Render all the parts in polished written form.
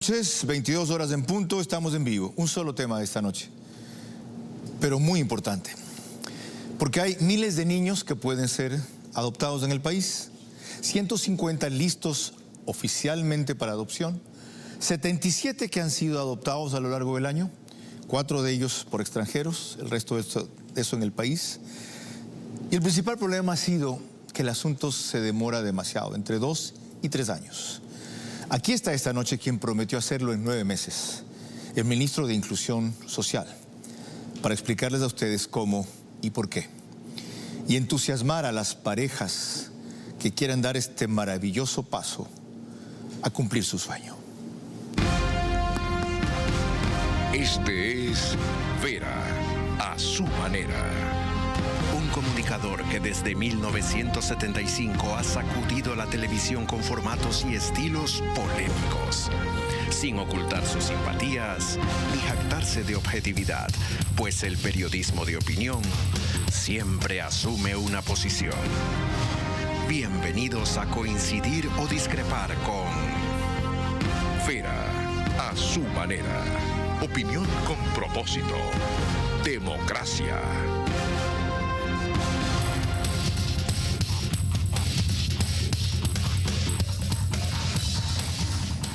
Noches, 22 horas en punto, estamos en vivo. Un solo tema de esta noche, pero muy importante, porque hay miles de niños que pueden ser adoptados en el país, 150 listos oficialmente para adopción, 77 que han sido adoptados a lo largo del año, 4 de ellos por extranjeros, el resto de eso en el país. Y el principal problema ha sido que el asunto se demora demasiado, entre 2 y 3 años. Aquí está esta noche quien prometió hacerlo en 9 meses, el ministro de Inclusión Social, para explicarles a ustedes cómo y por qué, y entusiasmar a las parejas que quieran dar este maravilloso paso a cumplir su sueño. Este es Vera, a su manera. Un comunicador que desde 1975 ha sacudido la televisión con formatos y estilos polémicos, sin ocultar sus simpatías ni jactarse de objetividad, pues el periodismo de opinión siempre asume una posición. Bienvenidos a coincidir o discrepar con Vera, a su manera. Opinión con propósito. Democracia.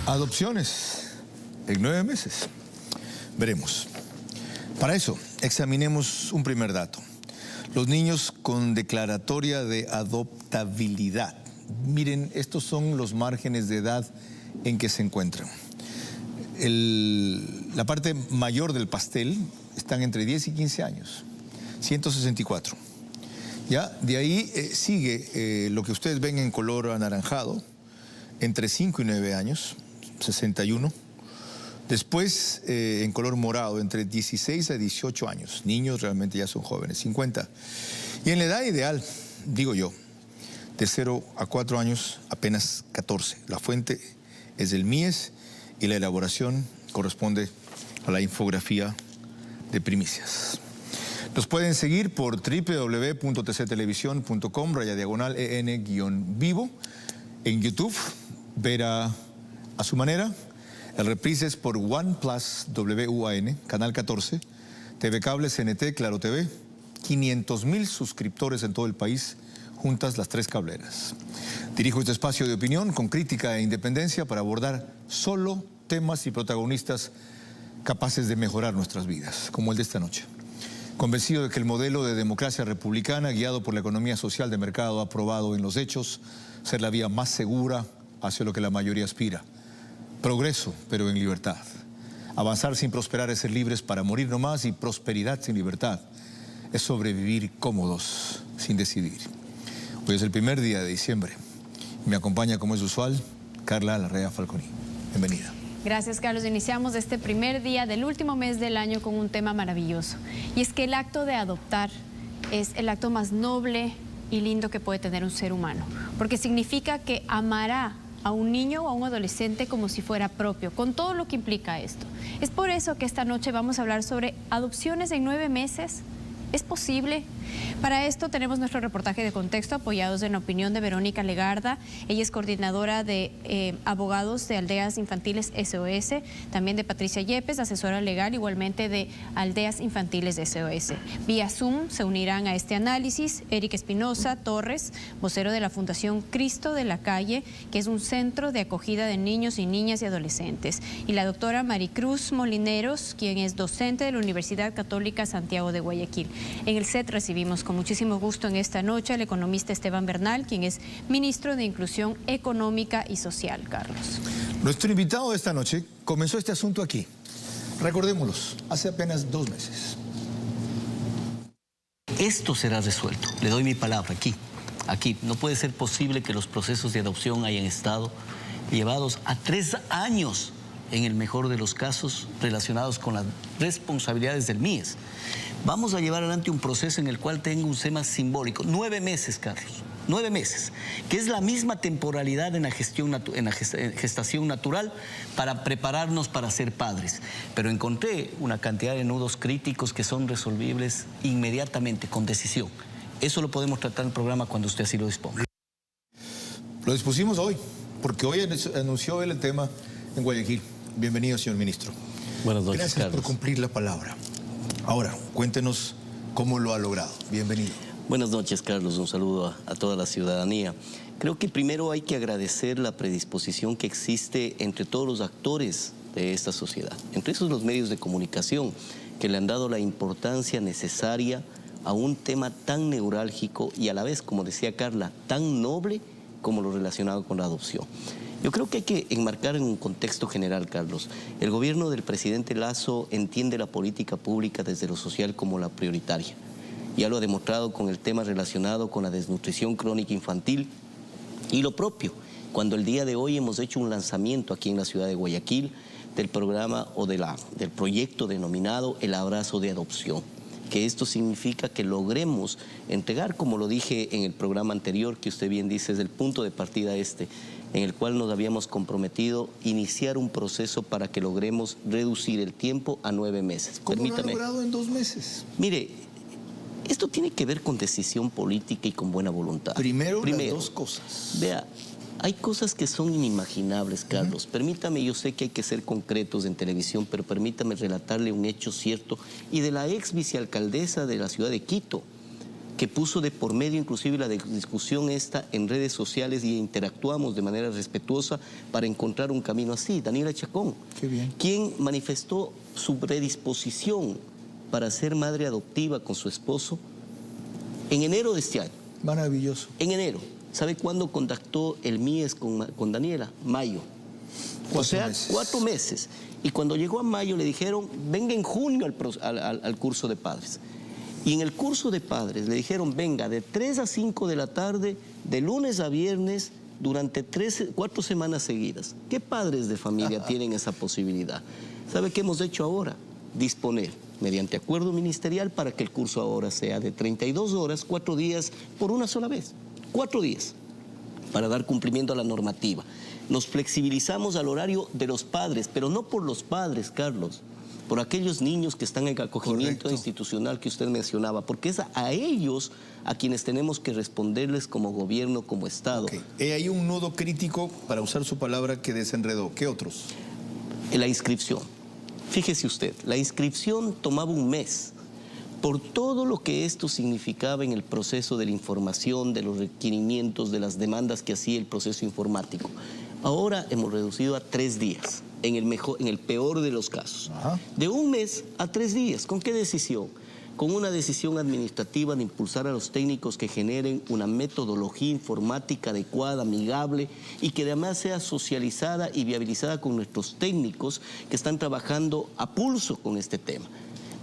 Adopciones en 9 meses. Veremos. Para eso, examinemos un primer dato. Los niños con declaratoria de adoptabilidad. Miren, estos son los márgenes de edad en que se encuentran. La parte mayor del pastel están entre 10 y 15 años, 164. Ya, de ahí sigue lo que ustedes ven en color anaranjado, entre 5 y 9 años, 61. Después, en color morado, entre 16 a 18 años. Niños realmente ya son jóvenes, 50. Y en la edad ideal, digo yo, de 0 a 4 años, apenas 14. La fuente es del MIES y la elaboración corresponde a la infografía de primicias. Nos pueden seguir por www.tctelevisión.com/en-vivo, en YouTube, Vera a su manera. El reprise es por One Plus WUAN, Canal 14, TV Cable, CNT, Claro TV, 500,000 suscriptores en todo el país, juntas las 3 cableras. Dirijo este espacio de opinión con crítica e independencia para abordar solo temas y protagonistas capaces de mejorar nuestras vidas, como el de esta noche. Convencido de que el modelo de democracia republicana, guiado por la economía social de mercado, ha probado en los hechos ser la vía más segura hacia lo que la mayoría aspira. Progreso, pero en libertad. Avanzar sin prosperar es ser libres para morir nomás, y prosperidad sin libertad es sobrevivir cómodos sin decidir. Hoy es el primer día de diciembre. Me acompaña, como es usual, Carla Larrea Falconi. Bienvenida. Gracias, Carlos. Iniciamos este primer día del último mes del año con un tema maravilloso. Y es que el acto de adoptar es el acto más noble y lindo que puede tener un ser humano, porque significa que amará a un niño o a un adolescente como si fuera propio, con todo lo que implica esto. Es por eso que esta noche vamos a hablar sobre adopciones en 9 meses. ¿Es posible? Para esto tenemos nuestro reportaje de contexto apoyados en la opinión de Verónica Legarda. Ella es coordinadora de abogados de Aldeas Infantiles SOS, también de Patricia Yepes, asesora legal igualmente de Aldeas Infantiles de SOS. Vía Zoom se unirán a este análisis Eric Espinosa Torres, vocero de la Fundación Cristo de la Calle, que es un centro de acogida de niños y niñas y adolescentes, y la doctora Maricruz Molineros, quien es docente de la Universidad Católica Santiago de Guayaquil. En el set recibimos con muchísimo gusto en esta noche al economista Esteban Bernal, quien es ministro de Inclusión Económica y Social. Carlos. Nuestro invitado de esta noche comenzó este asunto aquí. Recordémoslos, hace apenas 2 meses. Esto será resuelto, le doy mi palabra aquí. No puede ser posible que los procesos de adopción hayan estado llevados a 3 años, en el mejor de los casos, relacionados con las responsabilidades del MIES. Vamos a llevar adelante un proceso en el cual tenga un tema simbólico. 9 meses, Carlos. 9 meses, que es la misma temporalidad en la gestación natural para prepararnos para ser padres. Pero encontré una cantidad de nudos críticos que son resolvibles inmediatamente, con decisión. Eso lo podemos tratar en el programa cuando usted así lo disponga. Lo dispusimos hoy, porque hoy anunció él el tema en Guayaquil. Bienvenido, señor ministro. Buenas noches, Gracias Carlos. por cumplir la palabra. Ahora, cuéntenos cómo lo ha logrado. Bienvenido. Buenas noches, Carlos. Un saludo a toda la ciudadanía. Creo que primero hay que agradecer la predisposición que existe entre todos los actores de esta sociedad, entre esos los medios de comunicación que le han dado la importancia necesaria a un tema tan neurálgico y a la vez, como decía Carla, tan noble como lo relacionado con la adopción. Yo creo que hay que enmarcar en un contexto general, Carlos. El gobierno del presidente Lasso entiende la política pública desde lo social como la prioritaria. Ya lo ha demostrado con el tema relacionado con la desnutrición crónica infantil y lo propio, cuando el día de hoy hemos hecho un lanzamiento aquí en la ciudad de Guayaquil del programa o del proyecto denominado El Abrazo de Adopción, que esto significa que logremos entregar, como lo dije en el programa anterior, que usted bien dice, es el punto de partida en el cual nos habíamos comprometido iniciar un proceso para que logremos reducir el tiempo a 9 meses. ¿Cómo lo ha logrado en 2 meses? Mire, esto tiene que ver con decisión política y con buena voluntad. Primero las dos cosas. Vea, hay cosas que son inimaginables, Carlos. Permítame, yo sé que hay que ser concretos en televisión, pero permítame relatarle un hecho cierto y de la ex vicealcaldesa de la ciudad de Quito, que puso de por medio inclusive la discusión esta en redes sociales y interactuamos de manera respetuosa para encontrar un camino así. Daniela Chacón, Qué bien. quien manifestó su predisposición para ser madre adoptiva con su esposo en enero de este año. Maravilloso. En enero. ¿Sabe cuándo contactó el MIES con Daniela? Mayo. 4 meses. 4 meses. Y cuando llegó a mayo le dijeron, venga en junio al curso de padres. Y en el curso de padres le dijeron, venga de 3 a 5 de la tarde, de lunes a viernes, durante 4 semanas seguidas. ¿Qué padres de familia tienen esa posibilidad? ¿Sabe qué hemos hecho ahora? Disponer, mediante acuerdo ministerial, para que el curso ahora sea de 32 horas, 4 días, por una sola vez. 4 días, para dar cumplimiento a la normativa. Nos flexibilizamos al horario de los padres, pero no por los padres, Carlos, por aquellos niños que están en acogimiento Correcto. institucional que usted mencionaba, porque es a ellos a quienes tenemos que responderles como gobierno, como Estado. Okay. Hay un nudo crítico, para usar su palabra, que desenredó. ¿Qué otros? La inscripción. Fíjese usted, la inscripción tomaba un mes. Por todo lo que esto significaba en el proceso de la información, de los requerimientos, de las demandas que hacía el proceso informático. Ahora hemos reducido a 3 días, en el peor de los casos. Ajá. De 1 mes a 3 días. ¿Con qué decisión? Con una decisión administrativa de impulsar a los técnicos que generen una metodología informática adecuada, amigable y que además sea socializada y viabilizada con nuestros técnicos que están trabajando a pulso con este tema.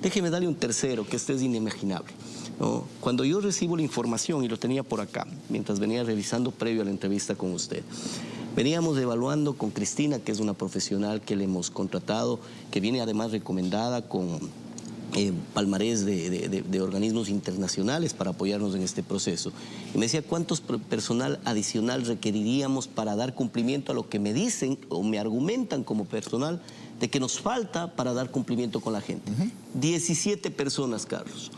Déjeme darle un tercero, que este es inimaginable, ¿no? Cuando yo recibo la información, y lo tenía por acá, mientras venía revisando previo a la entrevista con usted, veníamos evaluando con Cristina, que es una profesional que le hemos contratado, que viene además recomendada con palmarés de organismos internacionales para apoyarnos en este proceso. Y me decía, ¿cuántos personal adicional requeriríamos para dar cumplimiento a lo que me dicen o me argumentan como personal de que nos falta para dar cumplimiento con la gente? 17 personas, Carlos.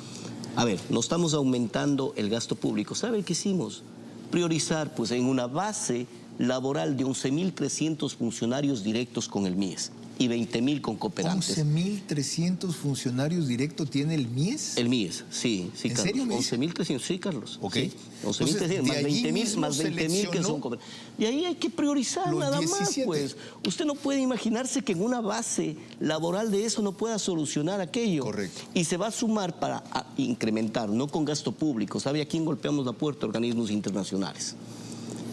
A ver, no estamos aumentando el gasto público. ¿Sabe qué hicimos? Priorizar, pues, en una base laboral de 11.300 funcionarios directos con el MIES y 20.000 con cooperantes. 11.300 funcionarios directos tiene el MIES. El MIES, sí, ¿En Carlos. serio, MIES? 11.300, sí, Carlos. Ok. Sí, 11.300 Entonces, más de allí 20.000 mismo más 20.000 que seleccionó son cooperantes. Y ahí hay que priorizar los nada 17. más, pues. Usted no puede imaginarse que en una base laboral de eso no pueda solucionar aquello. Correcto. Y se va a sumar para incrementar, no con gasto público. ¿Sabe a quién golpeamos la puerta? Organismos internacionales.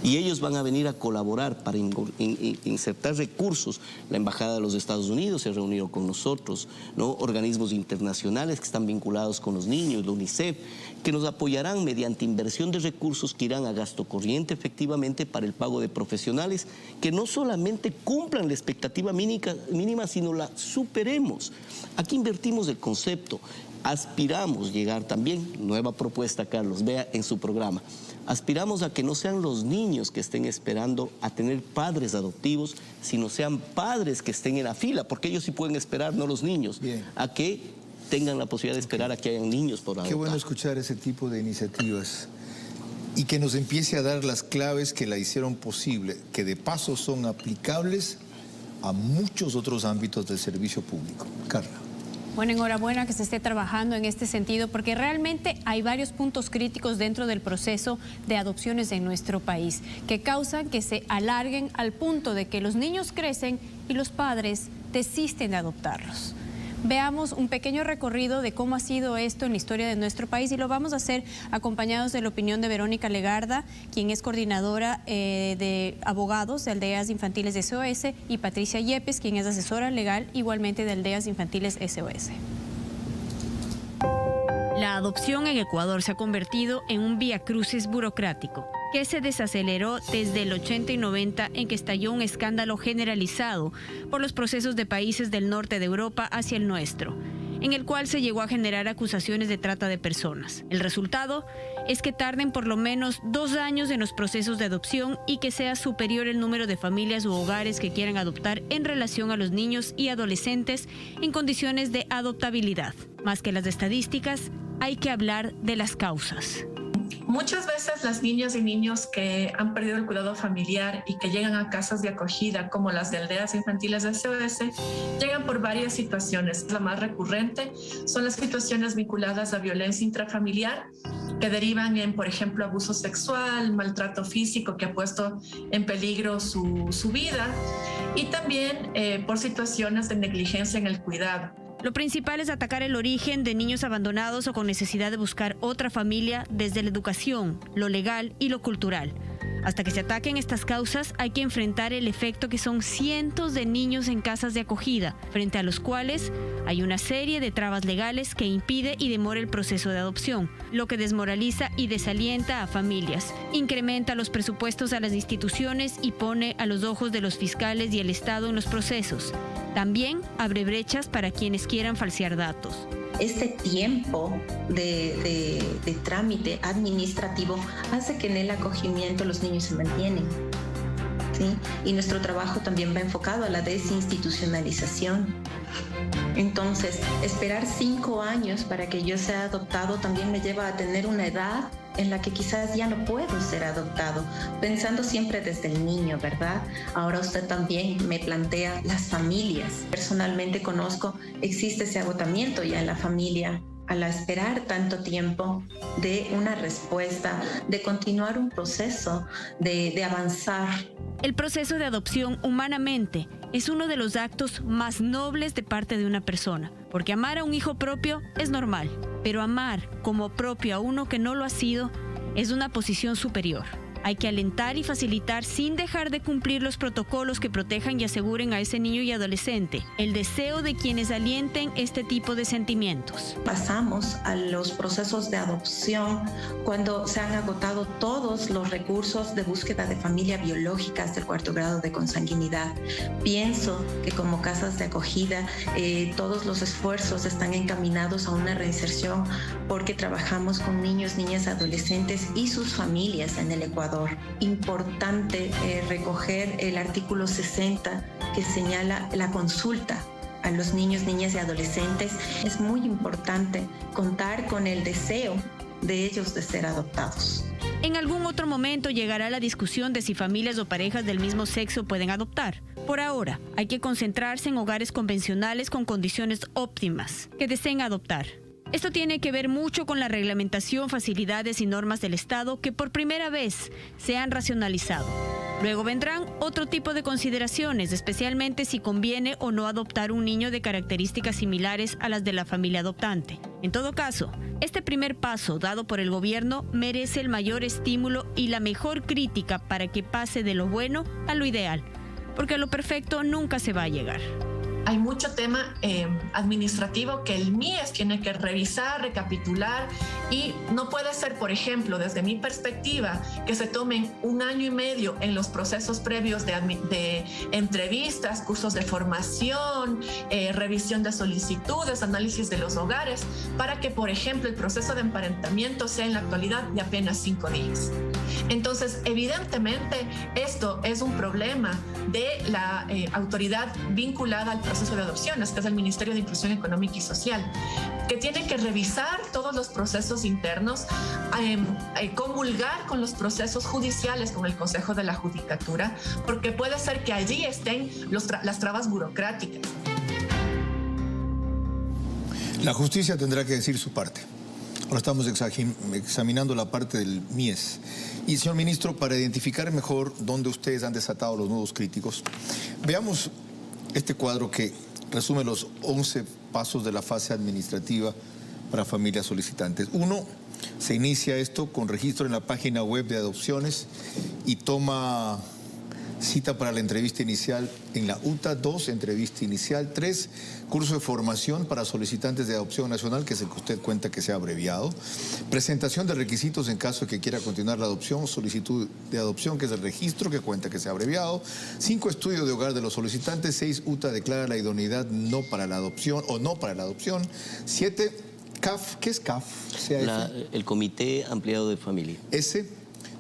Y ellos van a venir a colaborar para insertar recursos. La Embajada de los Estados Unidos se ha reunido con nosotros, ¿no? Organismos internacionales que están vinculados con los niños, la UNICEF, que nos apoyarán mediante inversión de recursos que irán a gasto corriente efectivamente para el pago de profesionales que no solamente cumplan la expectativa mínima, sino la superemos. Aquí invertimos el concepto. Aspiramos llegar también, nueva propuesta, Carlos, vea en su programa. Aspiramos a que no sean los niños que estén esperando a tener padres adoptivos, sino sean padres que estén en la fila, porque ellos sí pueden esperar, no los niños, Bien. a que tengan la posibilidad de esperar a que hayan niños por adoptar. Qué bueno escuchar ese tipo de iniciativas y que nos empiece a dar las claves que la hicieron posible, que de paso son aplicables a muchos otros ámbitos del servicio público. Carla. Bueno, enhorabuena que se esté trabajando en este sentido, porque realmente hay varios puntos críticos dentro del proceso de adopciones en nuestro país que causan que se alarguen al punto de que los niños crecen y los padres desisten de adoptarlos. Veamos un pequeño recorrido de cómo ha sido esto en la historia de nuestro país y lo vamos a hacer acompañados de la opinión de Verónica Legarda, quien es coordinadora de abogados de Aldeas Infantiles SOS, y Patricia Yepes, quien es asesora legal igualmente de Aldeas Infantiles SOS. La adopción en Ecuador se ha convertido en un viacrucis burocrático que se desaceleró desde el 80 y 90, en que estalló un escándalo generalizado por los procesos de países del norte de Europa hacia el nuestro, en el cual se llegó a generar acusaciones de trata de personas. El resultado es que tarden por lo menos 2 años en los procesos de adopción y que sea superior el número de familias u hogares que quieran adoptar en relación a los niños y adolescentes en condiciones de adoptabilidad. Más que las estadísticas, hay que hablar de las causas. Muchas veces las niñas y niños que han perdido el cuidado familiar y que llegan a casas de acogida como las de Aldeas Infantiles de SOS, llegan por varias situaciones. La más recurrente son las situaciones vinculadas a violencia intrafamiliar, que derivan en, por ejemplo, abuso sexual, maltrato físico que ha puesto en peligro su vida, y también por situaciones de negligencia en el cuidado. Lo principal es atacar el origen de niños abandonados o con necesidad de buscar otra familia desde la educación, lo legal y lo cultural. Hasta que se ataquen estas causas, hay que enfrentar el efecto que son cientos de niños en casas de acogida, frente a los cuales hay una serie de trabas legales que impide y demora el proceso de adopción, lo que desmoraliza y desalienta a familias, incrementa los presupuestos a las instituciones y pone a los ojos de los fiscales y el Estado en los procesos. También abre brechas para quienes quieran falsear datos. Este tiempo de trámite administrativo hace que en el acogimiento los niños se mantienen, ¿sí? Y nuestro trabajo también va enfocado a la desinstitucionalización. Entonces, esperar 5 años para que yo sea adoptado también me lleva a tener una edad en la que quizás ya no puedo ser adoptado, pensando siempre desde el niño, ¿verdad? Ahora usted también me plantea las familias. Personalmente existe ese agotamiento ya en la familia, al esperar tanto tiempo de una respuesta, de continuar un proceso, de avanzar. El proceso de adopción, humanamente, es uno de los actos más nobles de parte de una persona, porque amar a un hijo propio es normal, pero amar como propio a uno que no lo ha sido es una posición superior. Hay que alentar y facilitar sin dejar de cumplir los protocolos que protejan y aseguren a ese niño y adolescente el deseo de quienes alienten este tipo de sentimientos. Pasamos a los procesos de adopción cuando se han agotado todos los recursos de búsqueda de familia biológicas del 4º grado de consanguinidad. Pienso que como casas de acogida todos los esfuerzos están encaminados a una reinserción porque trabajamos con niños, niñas, adolescentes y sus familias en el Ecuador. Importante recoger el artículo 60 que señala la consulta a los niños, niñas y adolescentes. Es muy importante contar con el deseo de ellos de ser adoptados. En algún otro momento llegará la discusión de si familias o parejas del mismo sexo pueden adoptar. Por ahora, hay que concentrarse en hogares convencionales con condiciones óptimas que deseen adoptar. Esto tiene que ver mucho con la reglamentación, facilidades y normas del Estado que por primera vez se han racionalizado. Luego vendrán otro tipo de consideraciones, especialmente si conviene o no adoptar un niño de características similares a las de la familia adoptante. En todo caso, este primer paso dado por el gobierno merece el mayor estímulo y la mejor crítica para que pase de lo bueno a lo ideal, porque a lo perfecto nunca se va a llegar. Hay mucho tema administrativo que el MIES tiene que revisar, recapitular, y no puede ser, por ejemplo, desde mi perspectiva, que se tomen 1 año y medio en los procesos previos de entrevistas, cursos de formación, revisión de solicitudes, análisis de los hogares, para que, por ejemplo, el proceso de emparentamiento sea en la actualidad de apenas 5 días. Entonces, evidentemente, esto es un problema de la autoridad vinculada al proceso de adopciones, que es el Ministerio de Inclusión Económica y Social, que tiene que revisar todos los procesos internos, comulgar con los procesos judiciales, con el Consejo de la Judicatura, porque puede ser que allí estén las trabas burocráticas. La justicia tendrá que decir su parte. Ahora estamos examinando la parte del MIES. Y, señor ministro, para identificar mejor dónde ustedes han desatado los nudos críticos, veamos este cuadro que resume los 11 pasos de la fase administrativa para familias solicitantes. 1, se inicia esto con registro en la página web de adopciones y toma cita para la entrevista inicial en la UTA. 2, entrevista inicial. 3, curso de formación para solicitantes de adopción nacional, que es el que usted cuenta que se ha abreviado. Presentación de requisitos en caso de que quiera continuar la adopción. Solicitud de adopción, que es el registro, que cuenta que se ha abreviado. 5, estudio de hogar de los solicitantes. 6, UTA declara la idoneidad no para la adopción o no para la adopción. 7, CAF. ¿Qué es CAF? El Comité Ampliado de Familia. S,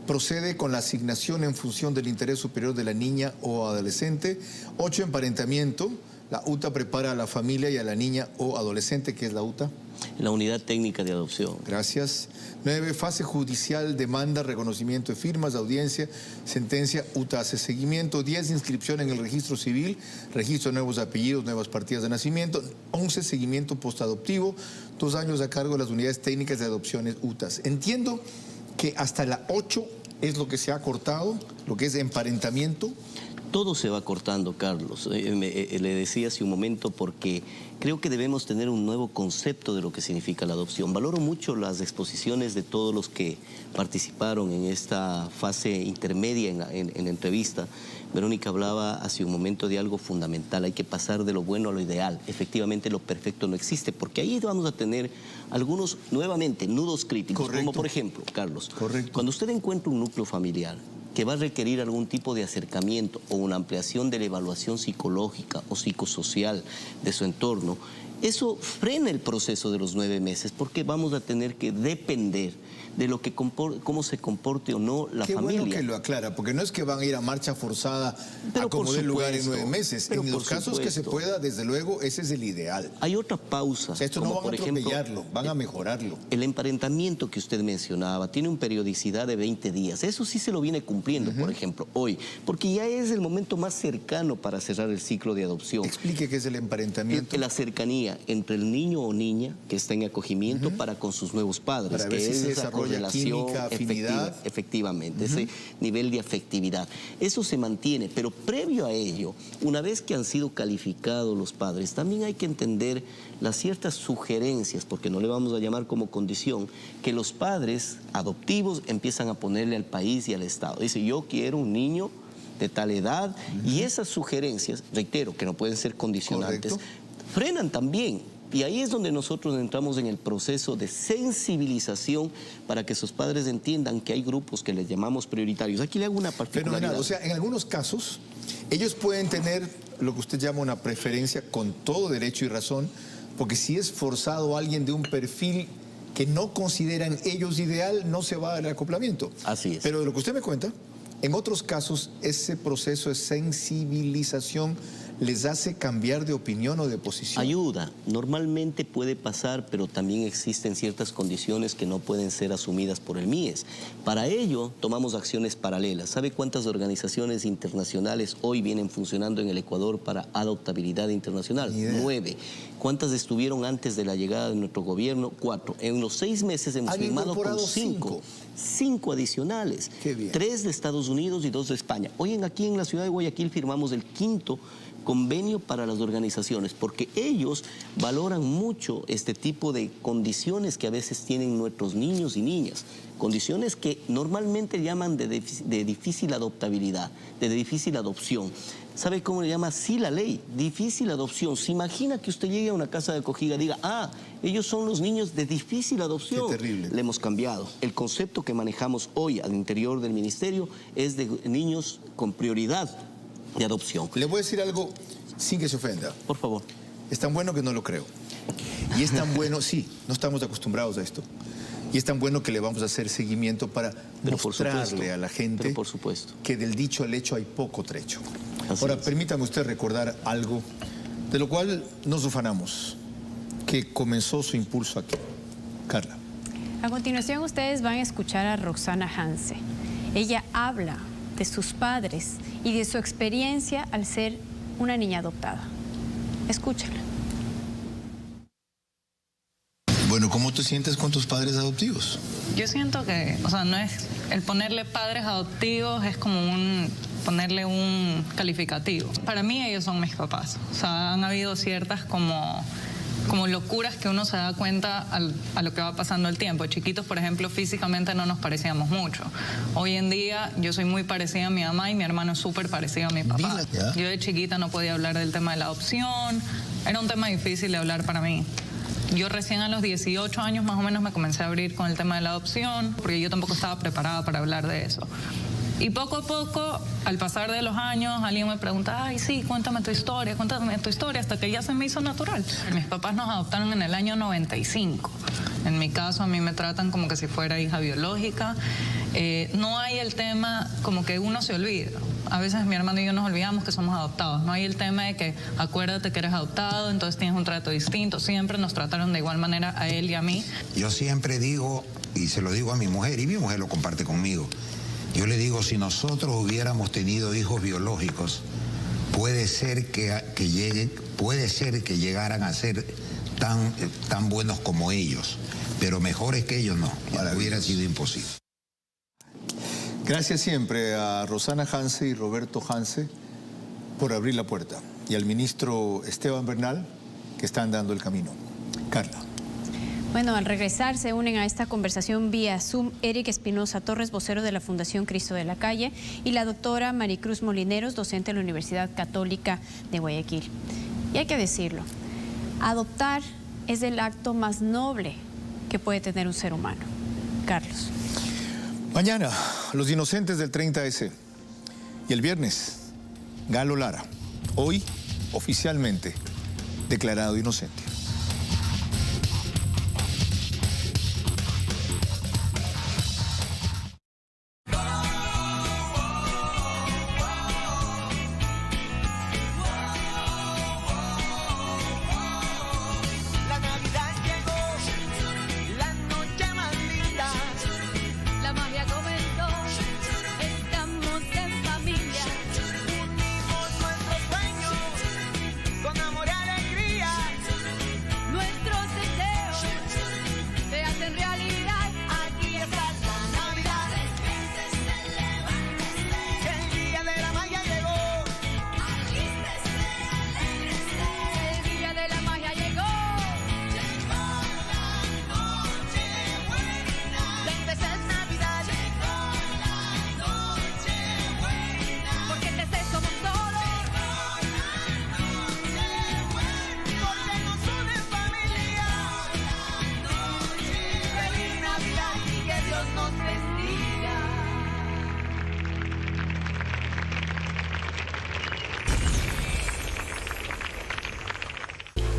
procede con la asignación en función del interés superior de la niña o adolescente. 8, emparentamiento. La UTA prepara a la familia y a la niña o adolescente. ¿Qué es la UTA? La Unidad Técnica de Adopción. Gracias. 9, fase judicial, demanda, reconocimiento de firmas, audiencia, sentencia. UTA hace seguimiento. 10, inscripción en el registro civil, registro de nuevos apellidos, nuevas partidas de nacimiento. 11, seguimiento postadoptivo, 2 años a cargo de las unidades técnicas de adopciones UTAS. Entiendo que hasta la 8 es lo que se ha cortado, lo que es emparentamiento. Todo se va cortando, Carlos. Le decía hace un momento porque creo que debemos tener un nuevo concepto de lo que significa la adopción. Valoro mucho las exposiciones de todos los que participaron en esta fase intermedia en la entrevista. Verónica hablaba hace un momento de algo fundamental. Hay que pasar de lo bueno a lo ideal. Efectivamente, lo perfecto no existe, porque ahí vamos a tener algunos, nuevamente, nudos críticos. Correcto. Como por ejemplo, Carlos, correcto, cuando usted encuentra un núcleo familiar que va a requerir algún tipo de acercamiento o una ampliación de la evaluación psicológica o psicosocial de su entorno, eso frena el proceso de los 9 meses, porque vamos a tener que depender de lo que cómo se comporte o no la familia. Qué bueno que lo aclara, porque no es que van a ir a marcha forzada a como dé lugar en 9 meses. En los casos que se pueda, desde luego, ese es el ideal. Hay otra pausa. O sea, esto no van a atropellarlo, van a mejorarlo. El emparentamiento que usted mencionaba tiene una periodicidad de 20 días. Eso sí se lo viene cumpliendo, por ejemplo, hoy, porque ya es el momento más cercano para cerrar el ciclo de adopción. Explique qué es el emparentamiento. La cercanía entre el niño o niña que está en acogimiento para con sus nuevos padres, para ver que si es se esa desarrolla química, afinidad. Efectivamente, ese nivel de afectividad. Eso se mantiene, pero previo a ello, una vez que han sido calificados los padres, también hay que entender las ciertas sugerencias, porque no le vamos a llamar como condición, que los padres adoptivos empiezan a ponerle al país y al Estado. Dice, yo quiero un niño de tal edad, y esas sugerencias, reitero, que no pueden ser condicionantes, frenan también. Y ahí es donde nosotros entramos en el proceso de sensibilización para que sus padres entiendan que hay grupos que les llamamos prioritarios. Aquí le hago una particularidad. Fenomenal. O sea, en algunos casos, ellos pueden tener lo que usted llama una preferencia con todo derecho y razón, porque si es forzado alguien de un perfil que no consideran ellos ideal, no se va al acoplamiento. Así es. Pero de lo que usted me cuenta, en otros casos, ese proceso de sensibilización les hace cambiar de opinión o de posición. Ayuda, normalmente puede pasar, pero también existen ciertas condiciones que no pueden ser asumidas por el MIES. Para ello, tomamos acciones paralelas. ¿Sabe cuántas organizaciones internacionales hoy vienen funcionando en el Ecuador para adoptabilidad internacional? 9. ¿Cuántas estuvieron antes de la llegada de nuestro gobierno? 4. En los 6 meses hemos firmado con 5. 5 adicionales. Qué bien. 3 de Estados Unidos y 2 de España. Hoy aquí en la ciudad de Guayaquil firmamos el 5º convenio para las organizaciones, porque ellos valoran mucho este tipo de condiciones que a veces tienen nuestros niños y niñas, condiciones que normalmente llaman de difícil adoptabilidad, de difícil adopción. ¿Sabe cómo le llama? Sí, la ley, difícil adopción. Se imagina que usted llegue a una casa de acogida y diga, ah, ellos son los niños de difícil adopción. Qué terrible. Le hemos cambiado. El concepto que manejamos hoy al interior del ministerio es de niños con prioridad de adopción. Le voy a decir algo sin que se ofenda. Por favor. Es tan bueno que no lo creo. Y es tan bueno, sí, no estamos acostumbrados a esto. Y es tan bueno que le vamos a hacer seguimiento para mostrarle a la gente por supuesto. que del dicho al hecho hay poco trecho. Así Ahora, es. permítame usted recordar algo de lo cual nos ufanamos, que comenzó su impulso aquí. Carla. A continuación ustedes van a escuchar a Roxana Hanse. Ella habla de sus padres y de su experiencia al ser una niña adoptada. Escúchala. Bueno, ¿cómo te sientes con tus padres adoptivos? Yo siento que, o sea, no es el ponerle padres adoptivos, es como ponerle un calificativo. Para mí ellos son mis papás. O sea, han habido ciertas como locuras que uno se da cuenta a lo que va pasando el tiempo. Chiquitos, por ejemplo, físicamente no nos parecíamos mucho. Hoy en día yo soy muy parecida a mi mamá y mi hermano es súper parecido a mi papá. Yo de chiquita no podía hablar del tema de la adopción. Era un tema difícil de hablar para mí. Yo recién a los 18 años más o menos me comencé a abrir con el tema de la adopción, porque yo tampoco estaba preparada para hablar de eso. Y poco a poco, al pasar de los años, alguien me pregunta, ay, sí, cuéntame tu historia, hasta que ya se me hizo natural. Mis papás nos adoptaron en el año 95. En mi caso, a mí me tratan como que si fuera hija biológica. No hay el tema como que uno se olvida. A veces mi hermano y yo nos olvidamos que somos adoptados. No hay el tema de que acuérdate que eres adoptado, entonces tienes un trato distinto. Siempre nos trataron de igual manera a él y a mí. Yo siempre digo, y se lo digo a mi mujer, y mi mujer lo comparte conmigo, yo le digo, si nosotros hubiéramos tenido hijos biológicos, puede ser que llegaran a ser tan buenos como ellos, pero mejores que ellos no, hubiera sido imposible. Gracias siempre a Roxana Hanse y Roberto Hanse por abrir la puerta y al ministro Esteban Bernal que están dando el camino. Carla. Bueno, al regresar se unen a esta conversación vía Zoom Eric Espinosa Torres, vocero de la Fundación Cristo de la Calle, y la doctora Maricruz Molineros, docente de la Universidad Católica de Guayaquil. Y hay que decirlo, adoptar es el acto más noble que puede tener un ser humano. Carlos. Mañana, los inocentes del 30S. Y el viernes, Galo Lara. Hoy, oficialmente, declarado inocente.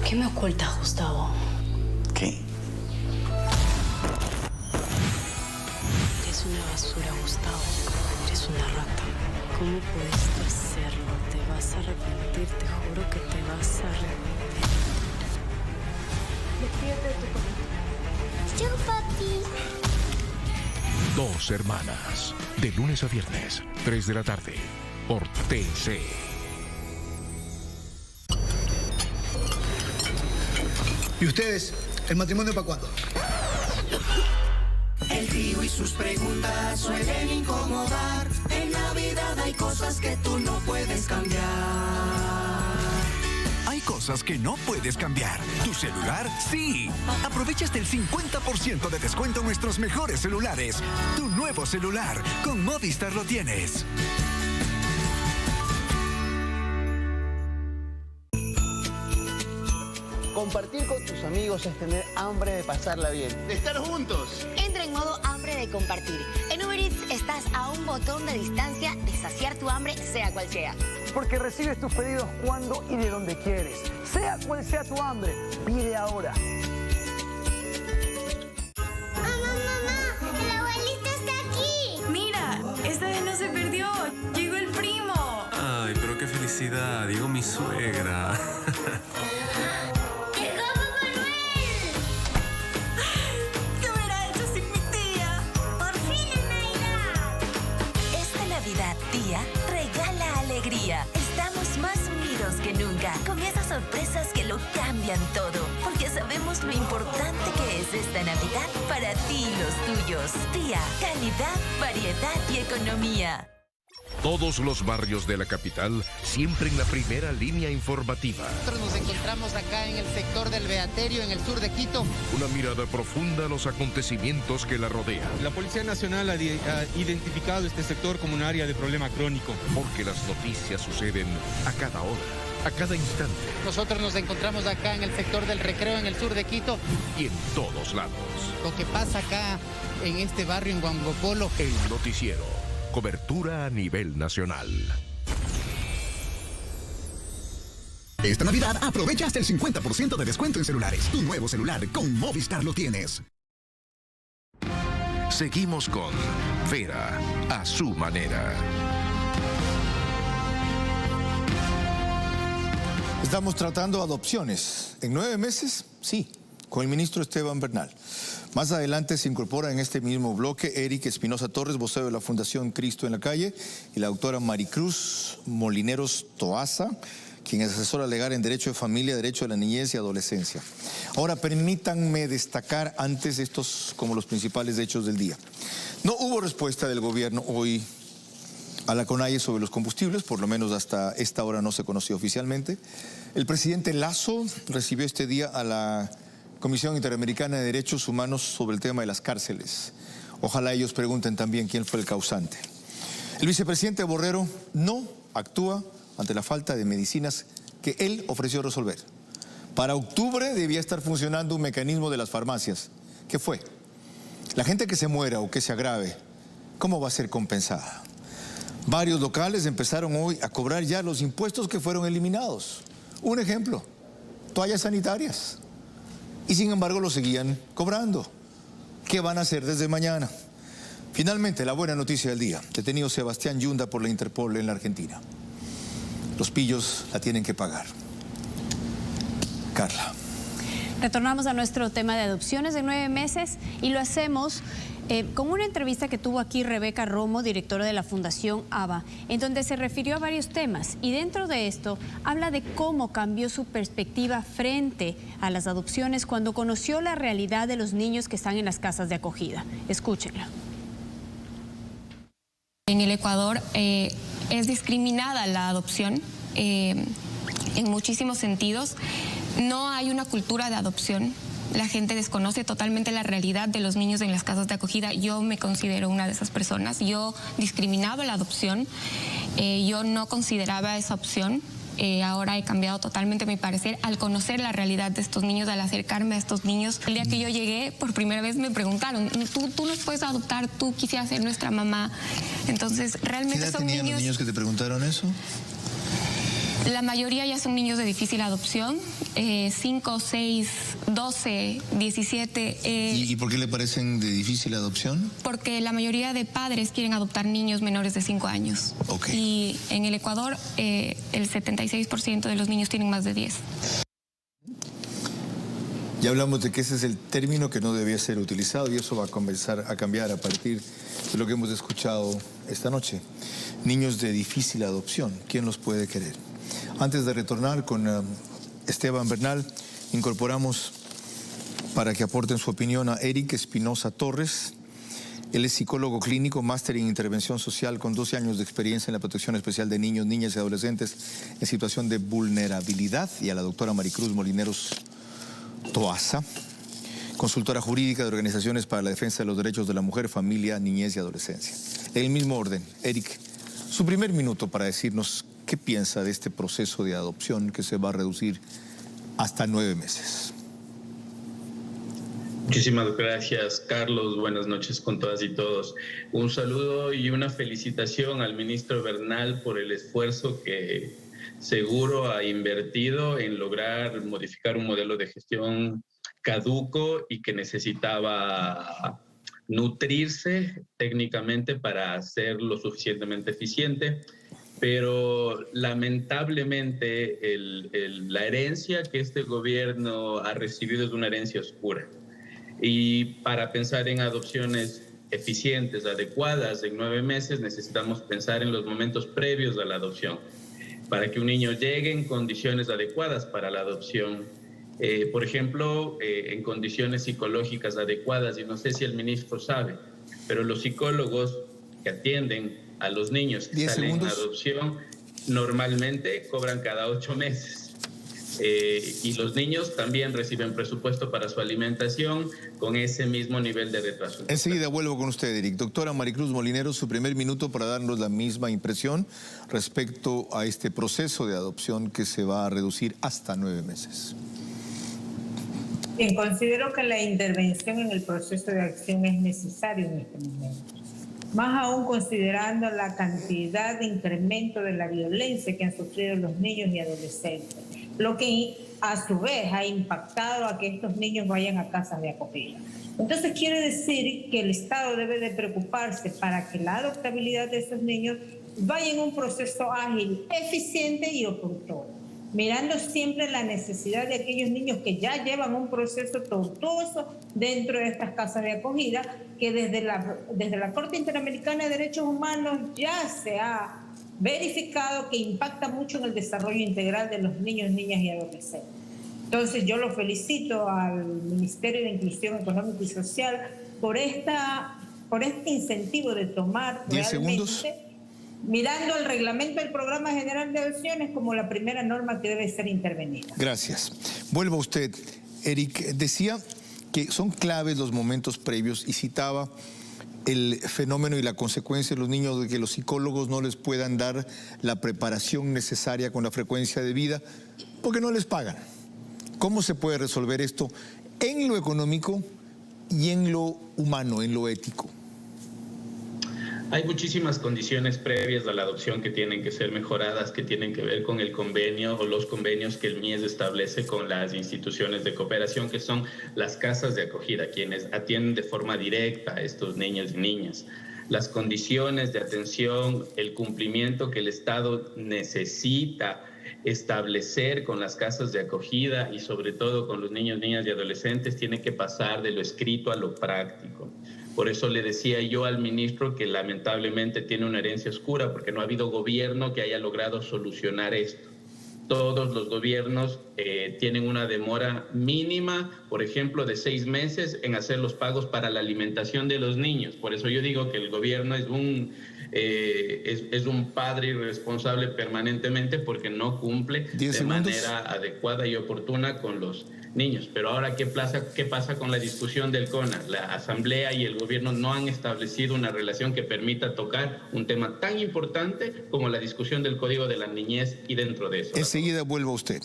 ¿Qué me ocultas, Gustavo? ¿Qué? Eres una basura, Gustavo. Eres una rata. ¿Cómo pudiste hacerlo? Te vas a arrepentir, te juro que te vas a arrepentir. Despídete de tu papá. Yo, papi. Dos hermanas, de lunes a viernes, 3 de la tarde, por TC. ¿Y ustedes? ¿El matrimonio para cuándo? El tío y sus preguntas suelen incomodar. En Navidad hay cosas que tú no puedes cambiar. Hay cosas que no puedes cambiar. ¿Tu celular? ¡Sí! Aprovecha hasta el 50% de descuento en nuestros mejores celulares. Tu nuevo celular. Con Movistar lo tienes. Compartir con tus amigos es tener hambre de pasarla bien, de estar juntos. Entra en modo hambre de compartir. En Uber Eats estás a un botón de distancia de saciar tu hambre, sea cual sea. Porque recibes tus pedidos cuando y de donde quieres. Sea cual sea tu hambre, pide ahora. Mamá, Navidad, llegó mi suegra. ¡Llegó Papá Noel! ¿Qué hubiera hecho sin mi tía? ¡Por fin es Navidad! Esta Navidad, tía, regala alegría. Estamos más unidos que nunca, con esas sorpresas que lo cambian todo, porque sabemos lo importante que es esta Navidad para ti y los tuyos. Tía, calidad, variedad y economía. Todos los barrios de la capital siempre en la primera línea informativa. Nosotros nos encontramos acá en el sector del Beaterio, en el sur de Quito. Una mirada profunda a los acontecimientos que la rodean. La Policía Nacional ha identificado este sector como un área de problema crónico. Porque las noticias suceden a cada hora, a cada instante. Nosotros nos encontramos acá en el sector del Recreo, en el sur de Quito. Y en todos lados. Lo que pasa acá en este barrio, en Huangopolo. El noticiero. Cobertura a nivel nacional. Esta Navidad aprovecha hasta el 50% de descuento en celulares. Tu nuevo celular con Movistar lo tienes. Seguimos con Vera a su manera. Estamos tratando adopciones. ¿En 9 meses? Sí, con el ministro Esteban Bernal. Más adelante se incorpora en este mismo bloque Eric Espinosa Torres, vocero de la Fundación Cristo en la Calle, y la doctora Maricruz Molineros Toaza, quien es asesora legal en Derecho de Familia, Derecho de la Niñez y Adolescencia. Ahora, permítanme destacar antes estos como los principales hechos del día. No hubo respuesta del gobierno hoy a la CONAIE sobre los combustibles, por lo menos hasta esta hora no se conoció oficialmente. El presidente Lasso recibió este día a la Comisión Interamericana de Derechos Humanos sobre el tema de las cárceles. Ojalá ellos pregunten también quién fue el causante. El vicepresidente Borrero no actúa ante la falta de medicinas que él ofreció resolver. Para octubre debía estar funcionando un mecanismo de las farmacias. ¿Qué fue? La gente que se muera o que se agrave, ¿cómo va a ser compensada? Varios locales empezaron hoy a cobrar ya los impuestos que fueron eliminados. Un ejemplo, toallas sanitarias. Y sin embargo lo seguían cobrando. ¿Qué van a hacer desde mañana? Finalmente, la buena noticia del día. Detenido Sebastián Yunda por la Interpol en la Argentina. Los pillos la tienen que pagar. Carla. Retornamos a nuestro tema de adopciones de 9 meses y lo hacemos con una entrevista que tuvo aquí Rebeca Romo, directora de la Fundación ABA, en donde se refirió a varios temas y dentro de esto habla de cómo cambió su perspectiva frente a las adopciones cuando conoció la realidad de los niños que están en las casas de acogida. Escúchenla. En el Ecuador es discriminada la adopción en muchísimos sentidos. No hay una cultura de adopción. La gente desconoce totalmente la realidad de los niños en las casas de acogida. Yo me considero una de esas personas. Yo discriminaba la adopción. Yo no consideraba esa opción. Ahora he cambiado totalmente mi parecer al conocer la realidad de estos niños, al acercarme a estos niños. El día que yo llegué, por primera vez me preguntaron, ¿tú nos puedes adoptar? ¿Tú quisieras ser nuestra mamá? Entonces, realmente ¿qué edad son tenían niños... los niños que te preguntaron eso? La mayoría ya son niños de difícil adopción, 5, 6, 12, 17. ¿Y por qué le parecen de difícil adopción? Porque la mayoría de padres quieren adoptar niños menores de 5 años. Okay. Y en el Ecuador el 76% de los niños tienen más de 10. Ya hablamos de que ese es el término que no debía ser utilizado y eso va a comenzar a cambiar a partir de lo que hemos escuchado esta noche. Niños de difícil adopción, ¿quién los puede querer? Antes de retornar con Esteban Bernal, incorporamos para que aporten su opinión a Eric Espinosa Torres. Él es psicólogo clínico, máster en intervención social con 12 años de experiencia en la protección especial de niños, niñas y adolescentes en situación de vulnerabilidad. Y a la doctora Maricruz Molineros Toaza, consultora jurídica de organizaciones para la defensa de los derechos de la mujer, familia, niñez y adolescencia. En el mismo orden, Eric, su primer minuto para decirnos qué piensa de este proceso de adopción que se va a reducir hasta 9 meses. Muchísimas gracias, Carlos. Buenas noches con todas y todos. Un saludo y una felicitación al ministro Bernal por el esfuerzo que seguro ha invertido en lograr modificar un modelo de gestión caduco y que necesitaba nutrirse técnicamente para ser lo suficientemente eficiente. pero lamentablemente la herencia que este gobierno ha recibido es una herencia oscura. Y para pensar en adopciones eficientes, adecuadas, en 9 meses, necesitamos pensar en los momentos previos a la adopción, para que un niño llegue en condiciones adecuadas para la adopción. Por ejemplo, en condiciones psicológicas adecuadas, y no sé si el ministro sabe, pero los psicólogos que atienden a los niños que salen en adopción normalmente cobran cada 8 meses. Y los niños también reciben presupuesto para su alimentación con ese mismo nivel de retraso. Enseguida vuelvo con usted, Eric. Doctora Maricruz Molinero, su primer minuto para darnos la misma impresión respecto a este proceso de adopción que se va a reducir hasta 9 meses. Bien, considero que la intervención en el proceso de acción es necesaria en este momento. Más aún considerando la cantidad de incremento de la violencia que han sufrido los niños y adolescentes, lo que a su vez ha impactado a que estos niños vayan a casas de acogida. Entonces quiere decir que el Estado debe de preocuparse para que la adoptabilidad de esos niños vaya en un proceso ágil, eficiente y oportuno, mirando siempre la necesidad de aquellos niños que ya llevan un proceso tortuoso dentro de estas casas de acogida, que desde la Corte Interamericana de Derechos Humanos ya se ha verificado que impacta mucho en el desarrollo integral de los niños, niñas y adolescentes. Entonces yo lo felicito al Ministerio de Inclusión Económica y Social por este incentivo de tomar 10 segundos. Mirando el reglamento del Programa General de Adopciones como la primera norma que debe ser intervenida. Gracias. Vuelvo a usted. Eric, decía que son claves los momentos previos y citaba el fenómeno y la consecuencia de los niños de que los psicólogos no les puedan dar la preparación necesaria con la frecuencia debida porque no les pagan. ¿Cómo se puede resolver esto en lo económico y en lo humano, en lo ético? Hay muchísimas condiciones previas a la adopción que tienen que ser mejoradas, que tienen que ver con el convenio o los convenios que el MIES establece con las instituciones de cooperación, que son las casas de acogida, quienes atienden de forma directa a estos niños y niñas. Las condiciones de atención, el cumplimiento que el Estado necesita establecer con las casas de acogida y sobre todo con los niños, niñas y adolescentes tiene que pasar de lo escrito a lo práctico. Por eso le decía yo al ministro que lamentablemente tiene una herencia oscura porque no ha habido gobierno que haya logrado solucionar esto. Todos los gobiernos tienen una demora mínima, por ejemplo, de 6 meses en hacer los pagos para la alimentación de los niños. Por eso yo digo que el gobierno es un padre irresponsable permanentemente porque no cumple de manera adecuada y oportuna con los niños. Pero ahora, ¿qué pasa con la discusión del CONA? La Asamblea y el gobierno no han establecido una relación que permita tocar un tema tan importante como la discusión del Código de la Niñez y dentro de eso. Enseguida vuelvo a usted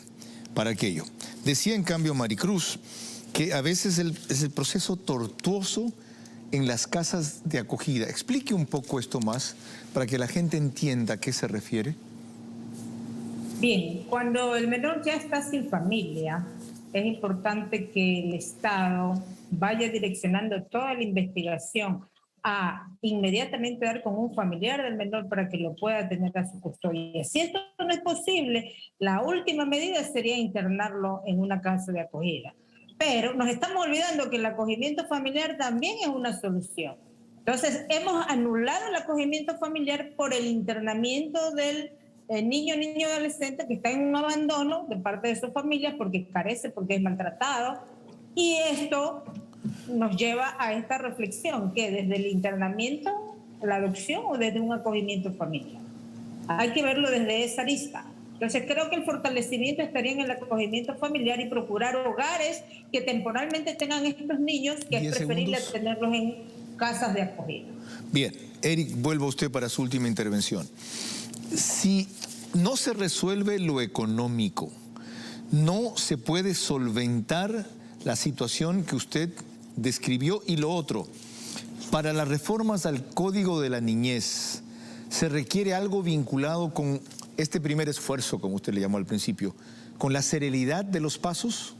para aquello. Decía en cambio Maricruz que a veces es el proceso tortuoso en las casas de acogida. Explique un poco esto más para que la gente entienda a qué se refiere. Bien, cuando el menor ya está sin familia, es importante que el Estado vaya direccionando toda la investigación a inmediatamente dar con un familiar del menor para que lo pueda tener a su custodia. Si esto no es posible, la última medida sería internarlo en una casa de acogida. Pero nos estamos olvidando que el acogimiento familiar también es una solución. Entonces, hemos anulado el acogimiento familiar por el internamiento del niño adolescente que está en un abandono de parte de sus familias porque carece, porque es maltratado. Y esto nos lleva a esta reflexión, que desde el internamiento, la adopción o desde un acogimiento familiar. Hay que verlo desde esa arista. Entonces creo que el fortalecimiento estaría en el acogimiento familiar y procurar hogares que temporalmente tengan estos niños, que es preferible tenerlos en casas de acogida. Bien, Eric, vuelvo a usted para su última intervención. Si no se resuelve lo económico, no se puede solventar la situación que usted describió. Y lo otro, para las reformas al Código de la Niñez, ¿se requiere algo vinculado con este primer esfuerzo, como usted le llamó al principio, con la celeridad de los pasos?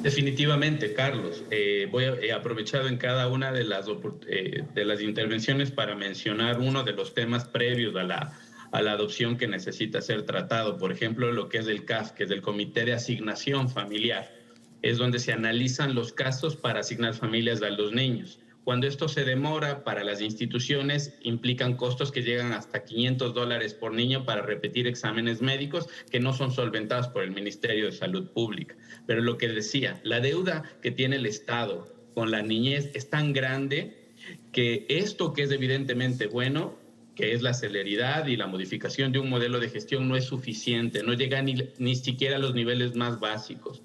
Definitivamente, Carlos. He aprovechado en cada una de las intervenciones para mencionar uno de los temas previos a la adopción que necesita ser tratado. Por ejemplo, lo que es el CAF, que es el Comité de Asignación Familiar. Es donde se analizan los casos para asignar familias a los niños. Cuando esto se demora, para las instituciones implican costos que llegan hasta $500 por niño para repetir exámenes médicos que no son solventados por el Ministerio de Salud Pública. Pero lo que decía, la deuda que tiene el Estado con la niñez es tan grande que esto, que es evidentemente bueno, que es la celeridad y la modificación de un modelo de gestión, no es suficiente, no llega ni siquiera a los niveles más básicos.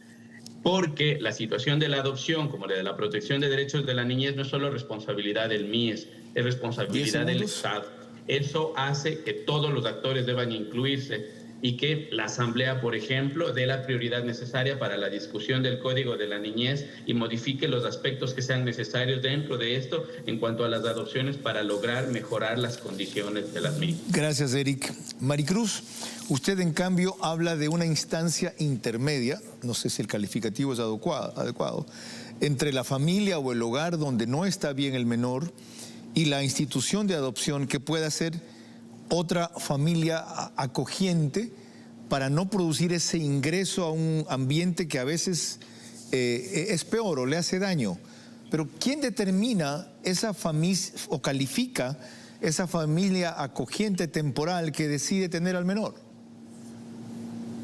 Porque la situación de la adopción, como la de la protección de derechos de la niñez, no es solo responsabilidad del MIES, es responsabilidad del Estado. Eso hace que todos los actores deban incluirse y que la Asamblea, por ejemplo, dé la prioridad necesaria para la discusión del Código de la Niñez y modifique los aspectos que sean necesarios dentro de esto en cuanto a las adopciones para lograr mejorar las condiciones de las mismas. Gracias, Eric. Maricruz, usted en cambio habla de una instancia intermedia, no sé si el calificativo es adecuado, entre la familia o el hogar donde no está bien el menor y la institución de adopción que pueda ser otra familia acogiente para no producir ese ingreso a un ambiente que a veces es peor o le hace daño. Pero ¿quién determina esa familia o califica esa familia acogiente temporal que decide tener al menor?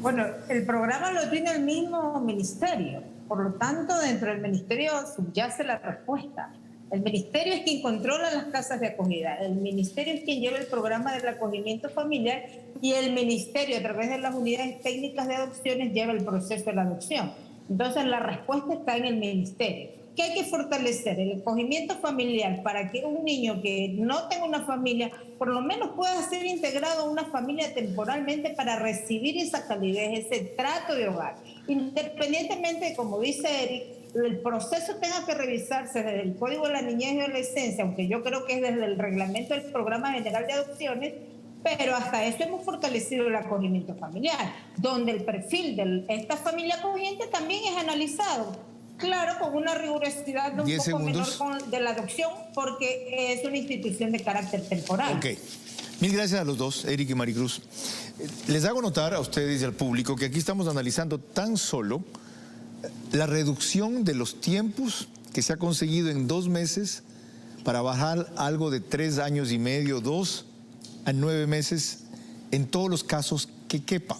Bueno, el programa lo tiene el mismo ministerio, por lo tanto dentro del ministerio subyace la respuesta. El ministerio es quien controla las casas de acogida, el ministerio es quien lleva el programa del acogimiento familiar y el ministerio a través de las unidades técnicas de adopciones lleva el proceso de la adopción. Entonces la respuesta está en el ministerio. ¿Qué hay que fortalecer? El acogimiento familiar para que un niño que no tenga una familia por lo menos pueda ser integrado a una familia temporalmente para recibir esa calidez, ese trato de hogar. Independientemente, como dice Eric, el proceso tenga que revisarse desde el Código de la Niñez y Adolescencia, aunque yo creo que es desde el reglamento del Programa General de Adopciones, pero hasta eso hemos fortalecido el acogimiento familiar, donde el perfil de esta familia acogiente también es analizado, claro, con una rigurosidad un poco menor de la adopción, porque es una institución de carácter temporal. Ok. Mil gracias a los dos, Eric y Maricruz. Les hago notar a ustedes y al público que aquí estamos analizando tan solo la reducción de los tiempos que se ha conseguido en 2 meses para bajar algo de 3 años y medio, 2 a 9 meses en todos los casos que quepan.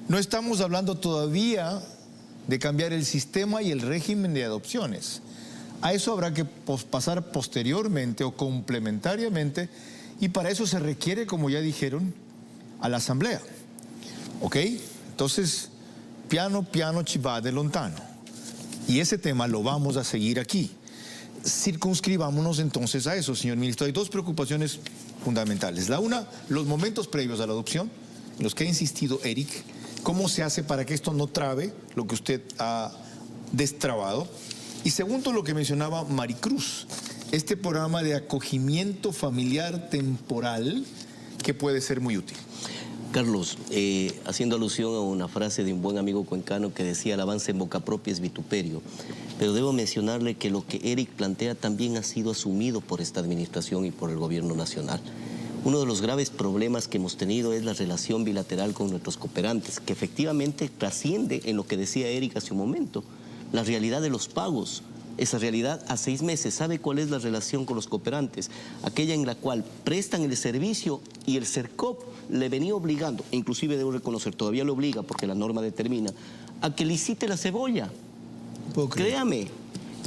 No estamos hablando todavía de cambiar el sistema y el régimen de adopciones. A eso habrá que pasar posteriormente o complementariamente y para eso se requiere, como ya dijeron, a la Asamblea. ¿Ok? Entonces, piano ci va de lontano. Y ese tema lo vamos a seguir aquí. Circunscribámonos entonces a eso, señor ministro. Hay 2 preocupaciones fundamentales. La una, los momentos previos a la adopción, en los que ha insistido Eric. ¿Cómo se hace para que esto no trabe lo que usted ha destrabado? Y segundo, lo que mencionaba Maricruz, este programa de acogimiento familiar temporal que puede ser muy útil. Carlos, haciendo alusión a una frase de un buen amigo cuencano que decía: el avance en boca propia es vituperio. Pero debo mencionarle que lo que Eric plantea también ha sido asumido por esta administración y por el gobierno nacional. Uno de los graves problemas que hemos tenido es la relación bilateral con nuestros cooperantes, que efectivamente trasciende en lo que decía Eric hace un momento, la realidad de los pagos. Esa realidad a 6 meses. ¿Sabe cuál es la relación con los cooperantes? Aquella en la cual prestan el servicio y el CERCOP le venía obligando, inclusive debo reconocer, todavía lo obliga porque la norma determina, a que licite la cebolla. Créame,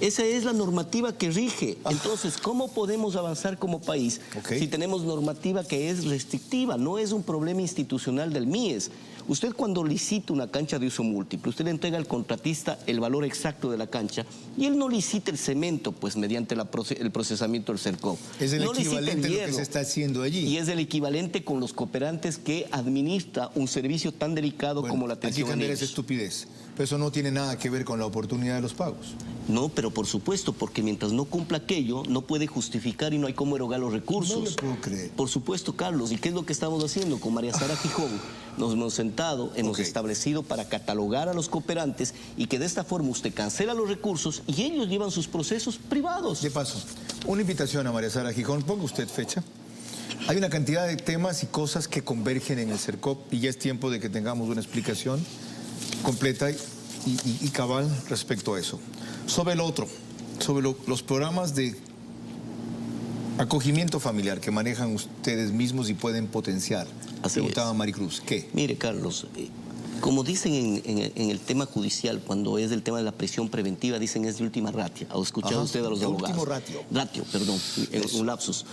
esa es la normativa que rige. Entonces, ¿cómo podemos avanzar como país si tenemos normativa que es restrictiva? No es un problema institucional del MIES. Usted cuando licita una cancha de uso múltiple, usted le entrega al contratista el valor exacto de la cancha y él no licita el cemento, pues mediante el procesamiento del CERCOP. Es el equivalente a lo que se está haciendo allí. Y es el equivalente con los cooperantes que administra un servicio tan delicado como la atención a niños. Hay que cambiar esa estupidez. Pero eso no tiene nada que ver con la oportunidad de los pagos. No, pero por supuesto, porque mientras no cumpla aquello, no puede justificar y no hay cómo erogar los recursos. No le puedo creer. Por supuesto, Carlos. ¿Y qué es lo que estamos haciendo? Con María Sara Gijón nos hemos sentado, hemos establecido para catalogar a los cooperantes y que de esta forma usted cancela los recursos y ellos llevan sus procesos privados. De paso, una invitación a María Sara Gijón. Ponga usted fecha. Hay una cantidad de temas y cosas que convergen en el CERCOP y ya es tiempo de que tengamos una explicación completa y cabal respecto a eso. Sobre el otro, sobre los programas de acogimiento familiar que manejan ustedes mismos y pueden potenciar. Preguntaba Maricruz, ¿qué? Mire, Carlos, como dicen en el tema judicial, cuando es el tema de la prisión preventiva, dicen es de última ratio. ¿Ha escuchado usted a los abogados? Último ratio. Ratio, perdón, un lapsus.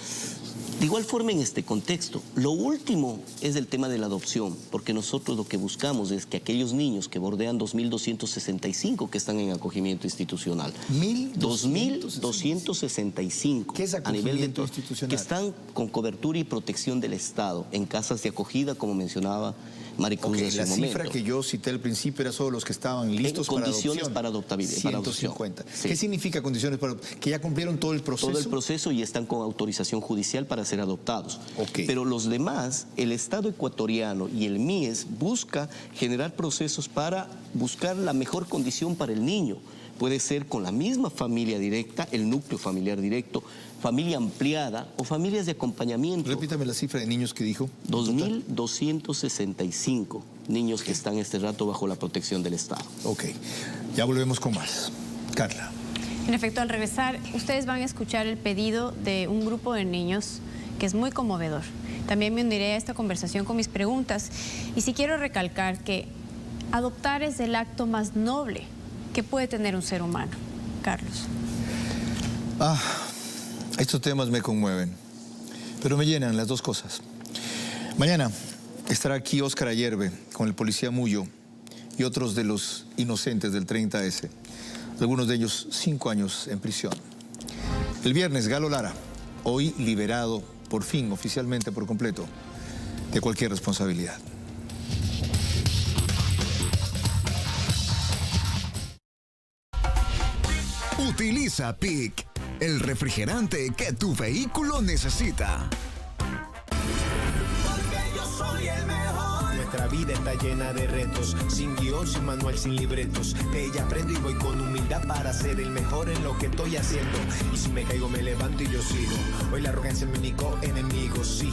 De igual forma, en este contexto, lo último es el tema de la adopción, porque nosotros lo que buscamos es que aquellos niños que bordean 2.265 que están en acogimiento institucional, 2.265 ¿Qué es a nivel de institucional? que están con cobertura y protección del Estado en casas de acogida, como mencionaba Maricruz en su la momento. cifra que yo cité al principio era solo los que estaban listos en condiciones para adoptabilidad. 150. Sí. ¿Qué significa condiciones para adopción? Que ya cumplieron todo el proceso. Todo el proceso y están con autorización judicial para ser adoptados. Pero los demás, el Estado ecuatoriano y el MIES busca generar procesos para buscar la mejor condición para el niño. Puede ser con la misma familia directa, el núcleo familiar directo, familia ampliada o familias de acompañamiento. Repítame la cifra de niños que dijo. 2.265 niños que están este rato bajo la protección del Estado. Ok, ya volvemos con más. Carla. En efecto, al regresar, ustedes van a escuchar el pedido de un grupo de niños que es muy conmovedor. También me uniré a esta conversación con mis preguntas. Y sí quiero recalcar que adoptar es el acto más noble que puede tener un ser humano. Carlos. Estos temas me conmueven, pero me llenan las dos cosas. Mañana estará aquí Óscar Ayerbe con el policía Mullo y otros de los inocentes del 30S. Algunos de ellos 5 años en prisión. El viernes, Galo Lara, hoy liberado por fin, oficialmente por completo, de cualquier responsabilidad. Utiliza PIC, el refrigerante que tu vehículo necesita. Porque yo soy el mejor. Nuestra vida está llena de retos, sin guión, sin manual, sin libretos. De ella aprendo y voy con humildad para ser el mejor en lo que estoy haciendo. Y si me caigo me levanto y yo sigo. Hoy la arrogancia es mi único enemigo, sí.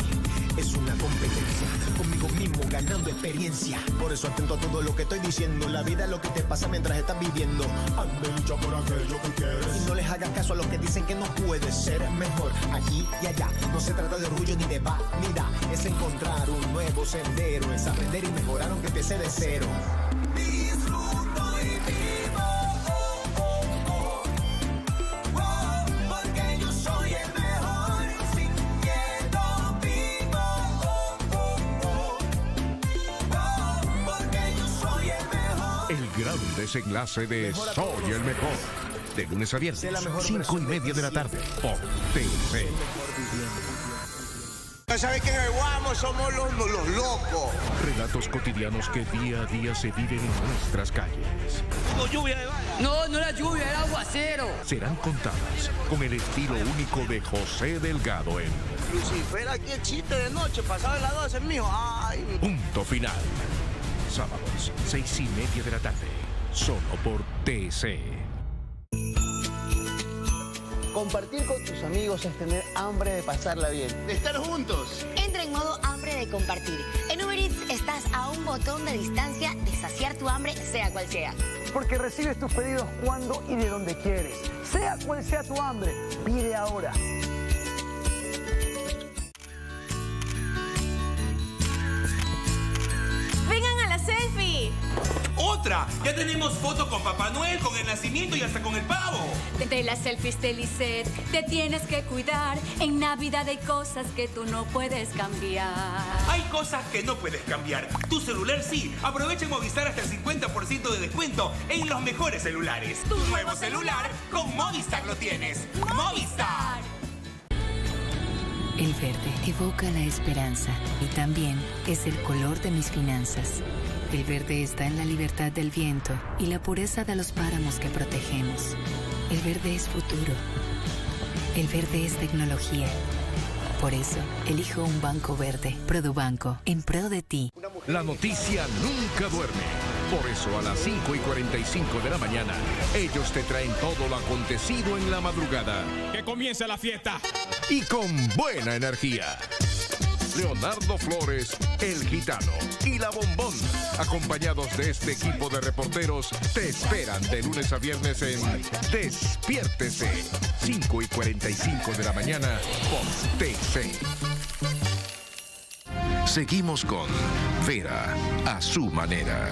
Es una competencia, conmigo mismo ganando experiencia. Por eso atento a todo lo que estoy diciendo. La vida es lo que te pasa mientras estás viviendo. Anda y lucha por aquello que quieres. Y no les hagas caso a los que dicen que no puedes ser mejor aquí y allá. No se trata de orgullo ni de vanidad. Es encontrar un nuevo sendero. Es aprender y mejorar aunque empiece de cero. Disfruto y vivo. Porque yo soy el mejor. Sin miedo vivo. Porque yo soy el mejor. El gran desenlace de Soy el Mejor. De lunes a viernes, 5:30 de la tarde, por TC. ¿Sabes qué? Somos los locos. Relatos cotidianos que día a día se viven en nuestras calles. lluvia de bala. No, no era lluvia, era aguacero. Serán contadas con el estilo único de José Delgado en Lucifer, aquí el chiste de noche, pasado de las 12, mijo. Ay. Punto Final. Sábados, 6:30 de la tarde. Solo por TC. Compartir con tus amigos es tener hambre de pasarla bien, de estar juntos. Entra en modo hambre de compartir. En Uber Eats estás a un botón de distancia de saciar tu hambre, sea cual sea. Porque recibes tus pedidos cuando y de donde quieres. Sea cual sea tu hambre, pide ahora. ¡Vengan a la selfie! ¡Otra! Ya tenemos foto con Papá Noel, con el nacimiento y hasta con el pavo. De las selfies de Lisette, te tienes que cuidar. En Navidad hay cosas que tú no puedes cambiar. Hay cosas que no puedes cambiar. Tu celular sí. Aprovecha en Movistar hasta el 50% de descuento en los mejores celulares. Tu nuevo celular con Movistar lo tienes. ¡Movistar! El verde evoca la esperanza y también es el color de mis finanzas. El verde está en la libertad del viento y la pureza de los páramos que protegemos. El verde es futuro. El verde es tecnología. Por eso, elijo un banco verde. Produbanco, en pro de ti. La noticia nunca duerme. Por eso a las 5:45 de la mañana, ellos te traen todo lo acontecido en la madrugada. ¡Que comience la fiesta! Y con buena energía. Leonardo Flores, El Gitano y La Bombón, acompañados de este equipo de reporteros, te esperan de lunes a viernes en Despiértese, 5:45 de la mañana por TC. Seguimos con Vera a su manera.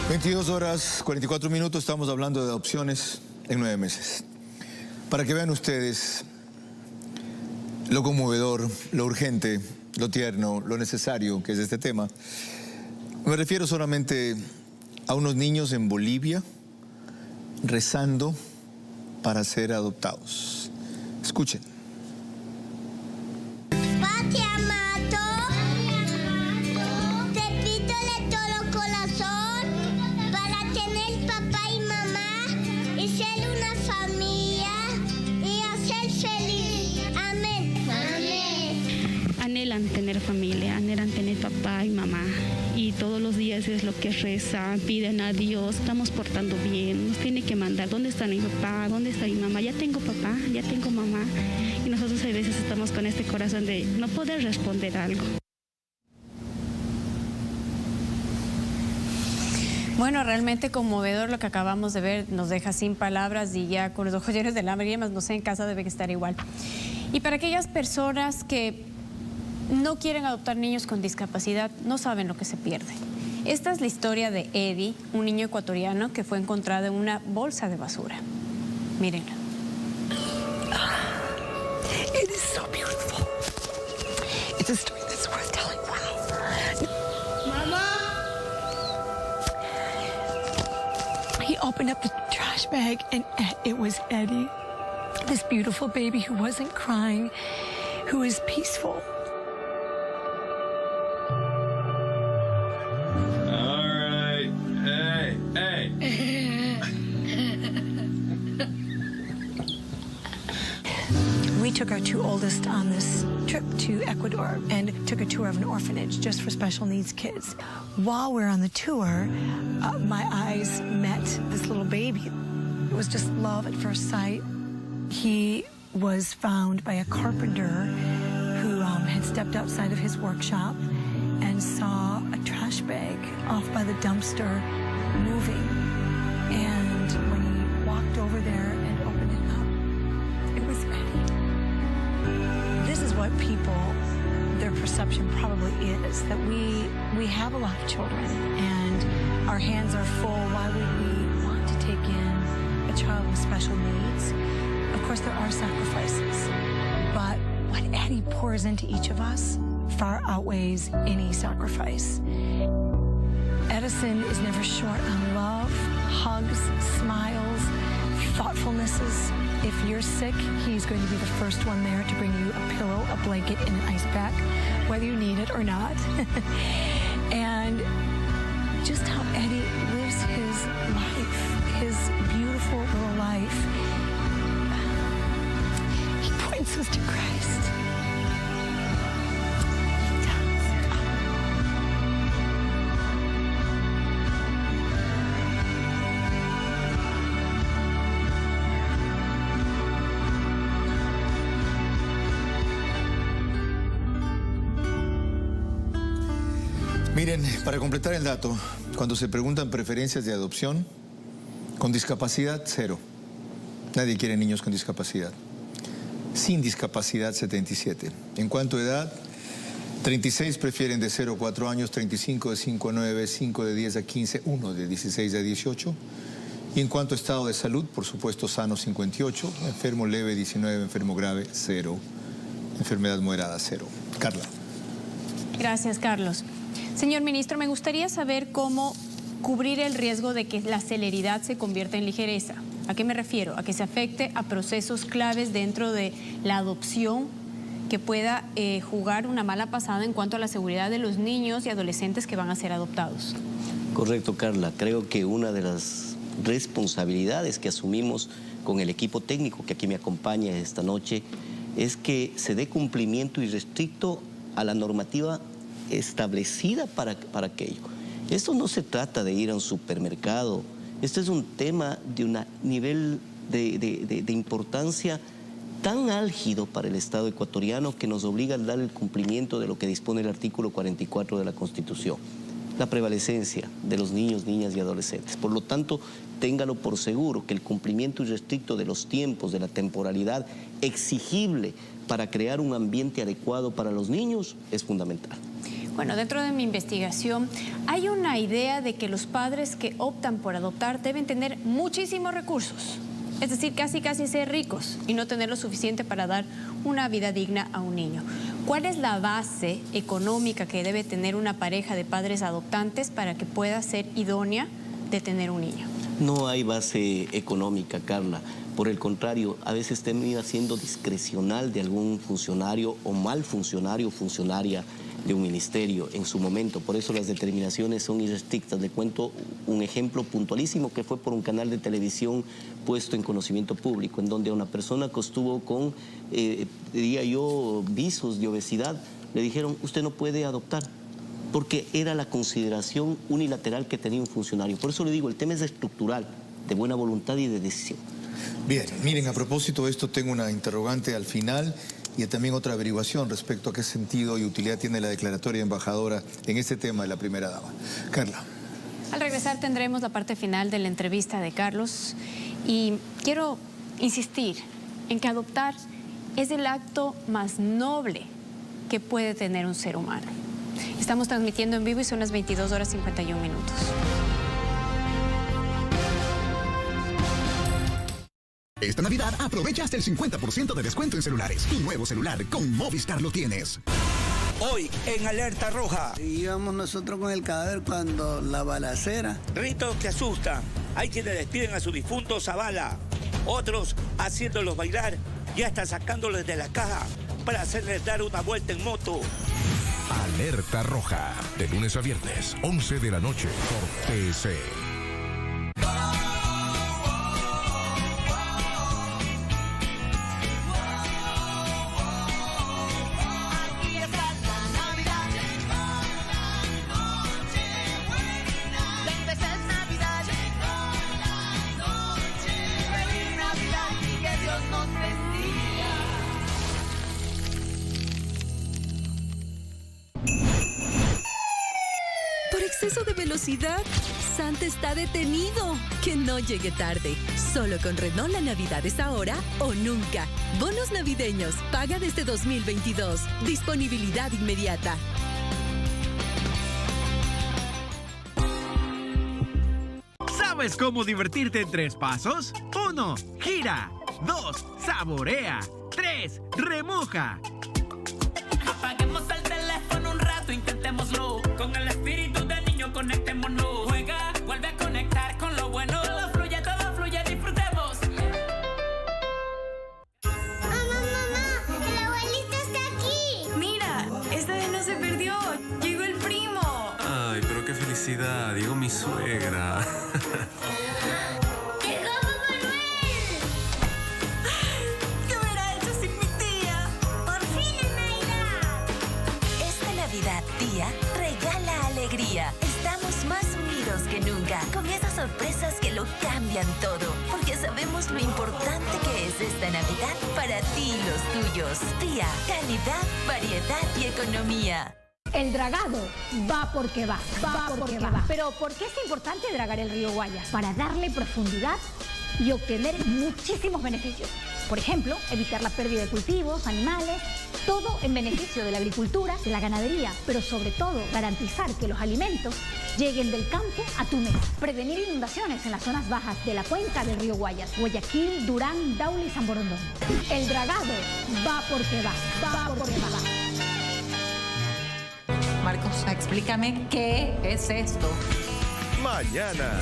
22 horas, 44 minutos, estamos hablando de adopciones en 9 meses. Para que vean ustedes lo conmovedor, lo urgente, lo tierno, lo necesario que es este tema, me refiero solamente a unos niños en Bolivia rezando para ser adoptados. Escuchen. Te amato, te pido de todo corazón para tener papá y mamá y ser una familia y hacer feliz. Amén. Amén. Anhelan tener familia, anhelan tener papá y mamá. Y todos los días es lo que rezan, piden a Dios, estamos portando bien, nos tiene que mandar, ¿dónde está mi papá? ¿Dónde está mi mamá? Ya tengo papá, ya tengo mamá. Y nosotros a veces estamos con este corazón de no poder responder algo. Bueno, realmente conmovedor lo que acabamos de ver, nos deja sin palabras y ya con los ojos llenos de lágrimas, no sé, en casa debe estar igual. Y para aquellas personas que no quieren adoptar niños con discapacidad, no saben lo que se pierde. Esta es la historia de Eddie, un niño ecuatoriano que fue encontrado en una bolsa de basura. Mírenla. It is so beautiful. It's a story that's worth telling. Mama! He opened up the trash bag and it was Eddie. This beautiful baby who wasn't crying, who is peaceful. We took our two oldest on this trip to Ecuador and took a tour of an orphanage just for special needs kids. While we're on the tour, my eyes met this little baby. It was just love at first sight. He was found by a carpenter who had stepped outside of his workshop and saw a trash bag off by the dumpster moving. And when he walked over there and opened it up, it was Eddie. This is what people, their perception probably is, that we have a lot of children and our hands are full. Why would we want to take in a child with special needs? Of course, there are sacrifices, but what Eddie pours into each of us far outweighs any sacrifice. Edison is never short on love, hugs, smiles, thoughtfulnesses. If you're sick, he's going to be the first one there to bring you a pillow, a blanket, and an ice pack, whether you need it or not. And just how Eddie lives his life, his beautiful little life. He points us to Christ. Miren, para completar el dato, cuando se preguntan preferencias de adopción, con discapacidad, 0. Nadie quiere niños con discapacidad. Sin discapacidad, 77. En cuanto a edad, 36 prefieren de 0 a 4 años, 35 de 5 a 9, 5 de 10 a 15, 1 de 16 a 18. Y en cuanto a estado de salud, por supuesto, sano, 58, enfermo leve, 19, enfermo grave, 0, enfermedad moderada, 0. Carla. Gracias, Carlos. Señor ministro, me gustaría saber cómo cubrir el riesgo de que la celeridad se convierta en ligereza. ¿A qué me refiero? A que se afecte a procesos claves dentro de la adopción que pueda jugar una mala pasada en cuanto a la seguridad de los niños y adolescentes que van a ser adoptados. Correcto, Carla. Creo que una de las responsabilidades que asumimos con el equipo técnico que aquí me acompaña esta noche es que se dé cumplimiento irrestricto a la normativa establecida para aquello. Esto no se trata de ir a un supermercado, esto es un tema de un nivel de importancia tan álgido para el Estado ecuatoriano que nos obliga a dar el cumplimiento de lo que dispone el artículo 44 de la Constitución, la prevalecencia de los niños, niñas y adolescentes. Por lo tanto, téngalo por seguro que el cumplimiento irrestricto de los tiempos, de la temporalidad exigible para crear un ambiente adecuado para los niños es fundamental. Bueno, dentro de mi investigación hay una idea de que los padres que optan por adoptar deben tener muchísimos recursos. Es decir, casi ser ricos y no tener lo suficiente para dar una vida digna a un niño. ¿Cuál es la base económica que debe tener una pareja de padres adoptantes para que pueda ser idónea de tener un niño? No hay base económica, Carla. Por el contrario, a veces termina siendo discrecional de algún funcionario o mal funcionario o funcionaria de un ministerio en su momento. Por eso las determinaciones son irrestrictas. Le cuento un ejemplo puntualísimo que fue por un canal de televisión puesto en conocimiento público, en donde a una persona que estuvo con, diría yo, visos de obesidad, le dijeron, usted no puede adoptar, porque era la consideración unilateral que tenía un funcionario. Por eso le digo, el tema es estructural, de buena voluntad y de decisión. Bien, miren, a propósito de esto tengo una interrogante al final y también otra averiguación respecto a qué sentido y utilidad tiene la declaratoria embajadora en este tema de la primera dama. Carla. Al regresar tendremos la parte final de la entrevista de Carlos y quiero insistir en que adoptar es el acto más noble que puede tener un ser humano. Estamos transmitiendo en vivo y son las 22:51. Esta Navidad aprovecha hasta el 50% de descuento en celulares. Tu nuevo celular con Movistar lo tienes. Hoy en Alerta Roja. Íbamos nosotros con el cadáver cuando la balacera. Ritos que asustan. Hay quienes despiden a sus difuntos a bala. Otros haciéndolos bailar y hasta sacándolos de la caja para hacerles dar una vuelta en moto. Alerta Roja. De lunes a viernes, 11 de la noche por TC. Exceso de velocidad, Santa está detenido. Que no llegue tarde. Solo con Renault la Navidad es ahora o nunca. Bonos navideños, paga desde 2022. Disponibilidad inmediata. ¿Sabes cómo divertirte en 3 pasos? 1. Gira. 2. Saborea. 3. Remoja. Apaguemos el teléfono un rato, intentémoslo. Con el espíritu del niño conectémonos. Juega, vuelve a conectar con lo bueno. Todo fluye, disfrutemos. Mamá, el abuelito está aquí. Mira, esta vez no se perdió. Llegó el primo. Ay, pero qué felicidad, llegó mi suegra. Regala alegría. Estamos más unidos que nunca, con esas sorpresas que lo cambian todo, porque sabemos lo importante que es esta Navidad para ti y los tuyos. Tía, calidad, variedad y economía. El dragado va porque va, va. Pero ¿por qué es importante dragar el río Guayas? Para darle profundidad y obtener muchísimos beneficios. Por ejemplo, evitar la pérdida de cultivos, animales, todo en beneficio de la agricultura, de la ganadería, pero sobre todo garantizar que los alimentos lleguen del campo a tu mesa. Prevenir inundaciones en las zonas bajas de la cuenca del río Guayas, Guayaquil, Durán, Daule y San Borondón. El dragado va porque va porque va. Marcos, explícame qué es esto. Mañana.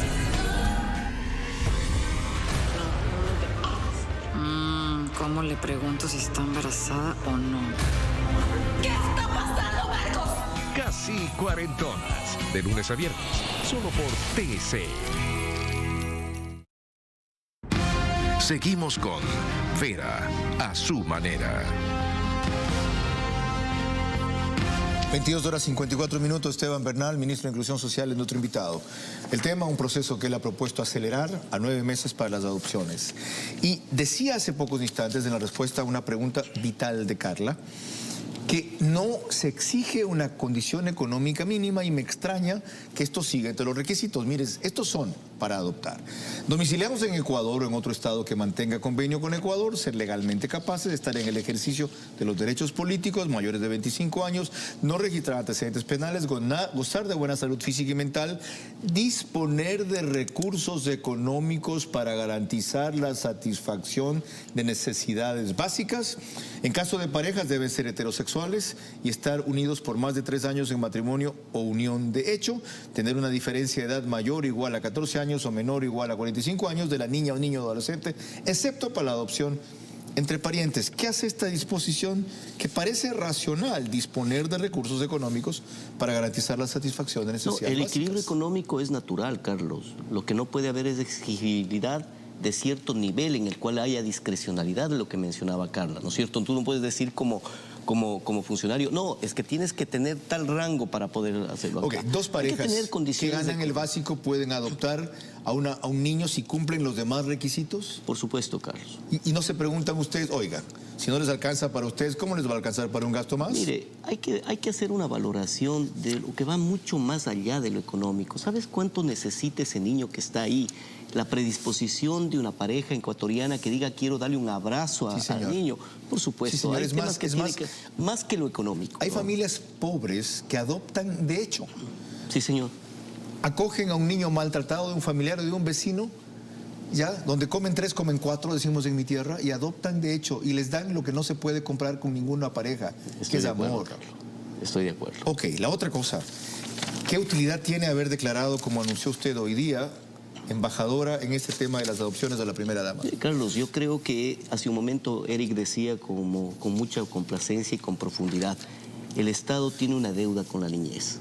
cómo le pregunto si está embarazada o no. ¿Qué está pasando, Marcos? Casi cuarentonas, de lunes a viernes, solo por TC. Seguimos con Vera, a su manera. 22:54. Esteban Bernal, ministro de Inclusión Social, es nuestro invitado. El tema, un proceso que él ha propuesto acelerar a 9 meses para las adopciones. Y decía hace pocos instantes, en la respuesta a una pregunta vital de Carla, que no se exige una condición económica mínima, y me extraña que esto siga entre los requisitos. Miren, estos son para adoptar: domiciliados en Ecuador o en otro estado que mantenga convenio con Ecuador, ser legalmente capaces de estar en el ejercicio de los derechos políticos, mayores de 25 años, no registrar antecedentes penales, gozar de buena salud física y mental, disponer de recursos económicos para garantizar la satisfacción de necesidades básicas. En caso de parejas, deben ser heterosexuales y estar unidos por más de 3 años en matrimonio o unión de hecho, tener una diferencia de edad mayor o igual a 14 años o menor o igual a 45 años de la niña o niño adolescente, excepto para la adopción entre parientes. ¿Qué hace esta disposición? Que parece racional, disponer de recursos económicos para garantizar la satisfacción de necesidades el básicas. equilibrio económico es natural, Carlos. Lo que no puede haber es exigibilidad de cierto nivel en el cual haya discrecionalidad, de lo que mencionaba Carla, ¿no es cierto? Tú no puedes decir como funcionario, no, es que tienes que tener tal rango para poder hacerlo. Ok, dos parejas que ganan el básico pueden adoptar a un niño si cumplen los demás requisitos. Por supuesto, Carlos. Y no se preguntan ustedes, oigan, si no les alcanza para ustedes, ¿cómo les va a alcanzar para un gasto más? Mire, hay que hacer una valoración de lo que va mucho más allá de lo económico. ¿Sabes cuánto necesita ese niño que está ahí? La predisposición de una pareja ecuatoriana que diga quiero darle un abrazo al niño. Por supuesto, sí, señor, más que lo económico. Hay familias pobres que adoptan de hecho. Sí, señor. Acogen a un niño maltratado de un familiar o de un vecino, ya, donde comen 3, comen 4, decimos en mi tierra, y adoptan de hecho, y les dan lo que no se puede comprar con ninguna pareja, que es amor. Estoy de acuerdo. Ok, la otra cosa, ¿qué utilidad tiene haber declarado, como anunció usted hoy día, embajadora en este tema de las adopciones a la primera dama? Carlos, yo creo que hace un momento Eric decía con mucha complacencia y con profundidad, el Estado tiene una deuda con la niñez.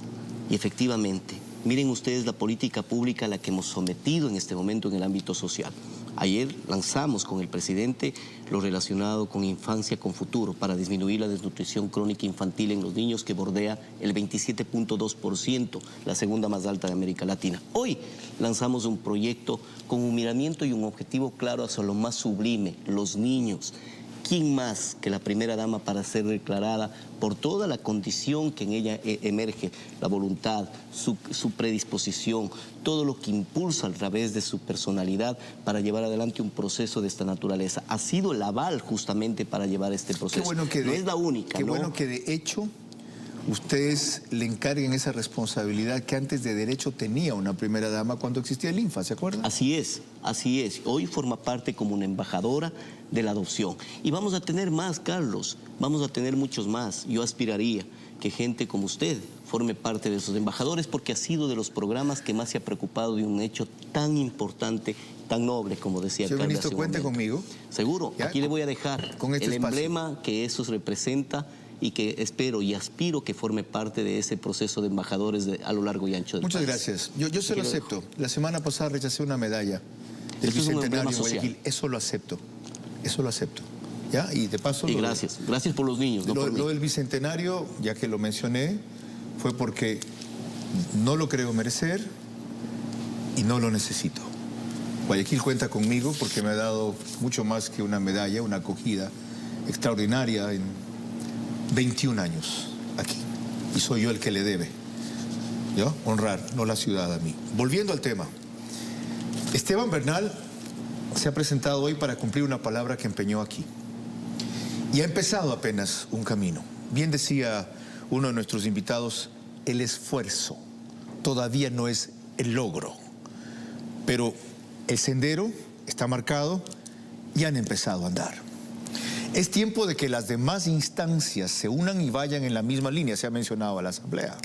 Y efectivamente, miren ustedes la política pública a la que hemos sometido en este momento en el ámbito social. Ayer lanzamos con el presidente lo relacionado con infancia con futuro para disminuir la desnutrición crónica infantil en los niños, que bordea el 27.2%, la segunda más alta de América Latina. Hoy lanzamos un proyecto con un miramiento y un objetivo claro hacia lo más sublime, los niños. ¿Quién más que la primera dama para ser declarada por toda la condición que en ella emerge, la voluntad, su predisposición, todo lo que impulsa a través de su personalidad para llevar adelante un proceso de esta naturaleza? Ha sido el aval justamente para llevar este proceso. Qué bueno que no es la única, Qué ¿no? bueno que de hecho ustedes le encarguen esa responsabilidad que antes de derecho tenía una primera dama cuando existía el INFA, ¿se acuerdan? Así es, así es. Hoy forma parte como una embajadora de la adopción. Y vamos a tener más, Carlos, vamos a tener muchos más. Yo aspiraría que gente como usted forme parte de esos embajadores, porque ha sido de los programas que más se ha preocupado de un hecho tan importante, tan noble, como decía Carlos. Señor ministro, cuente conmigo. Seguro, ¿ya? Aquí le voy a dejar con este el espacio. emblema que eso representa y que espero y aspiro que forme parte de ese proceso de embajadores a lo largo y ancho del Muchas país. gracias. Yo se lo acepto. La semana pasada rechacé una medalla del Bicentenario de Guayaquil. Eso lo acepto. Eso lo acepto. ¿Ya? Y de paso... Y gracias. Gracias por los niños. No por mí. Lo del Bicentenario, ya que lo mencioné, fue porque no lo creo merecer y no lo necesito. Guayaquil cuenta conmigo porque me ha dado mucho más que una medalla, una acogida extraordinaria en 21 años aquí. Y soy yo el que le debe, ¿yo? Honrar, no la ciudad a mí. Volviendo al tema, Esteban Bernal se ha presentado hoy para cumplir una palabra que empeñó aquí. Y ha empezado apenas un camino. Bien decía uno de nuestros invitados, el esfuerzo todavía no es el logro. Pero el sendero está marcado y han empezado a andar. Es tiempo de que las demás instancias se unan y vayan en la misma línea. Se ha mencionado a la Asamblea,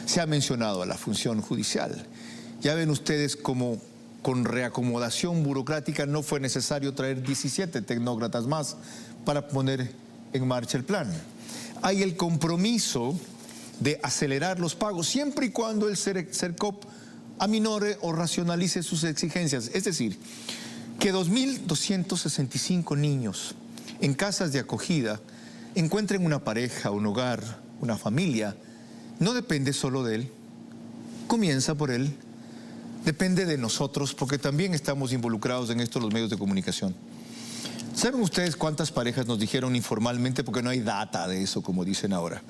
se ha mencionado a la función judicial. Ya ven ustedes cómo con reacomodación burocrática no fue necesario traer 17 tecnócratas más para poner en marcha el plan. Hay el compromiso de acelerar los pagos siempre y cuando el CERCOP aminore o racionalice sus exigencias. Es decir, que 2.265 niños en casas de acogida encuentren una pareja, un hogar, una familia, no depende solo de él, comienza por él, depende de nosotros, porque también estamos involucrados en esto los medios de comunicación. ¿Saben ustedes cuántas parejas nos dijeron informalmente, porque no hay data de eso, como dicen ahora,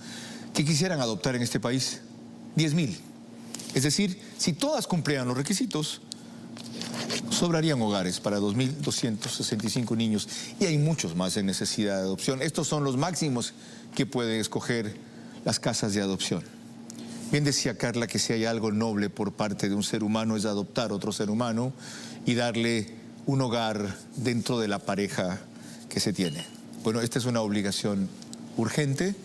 que quisieran adoptar en este país? 10.000. Es decir, si todas cumplieran los requisitos, sobrarían hogares para 2.265 niños, y hay muchos más en necesidad de adopción. Estos son los máximos que pueden escoger las casas de adopción. Bien decía Carla que si hay algo noble por parte de un ser humano es adoptar otro ser humano y darle un hogar dentro de la pareja que se tiene. Bueno, esta es una obligación urgente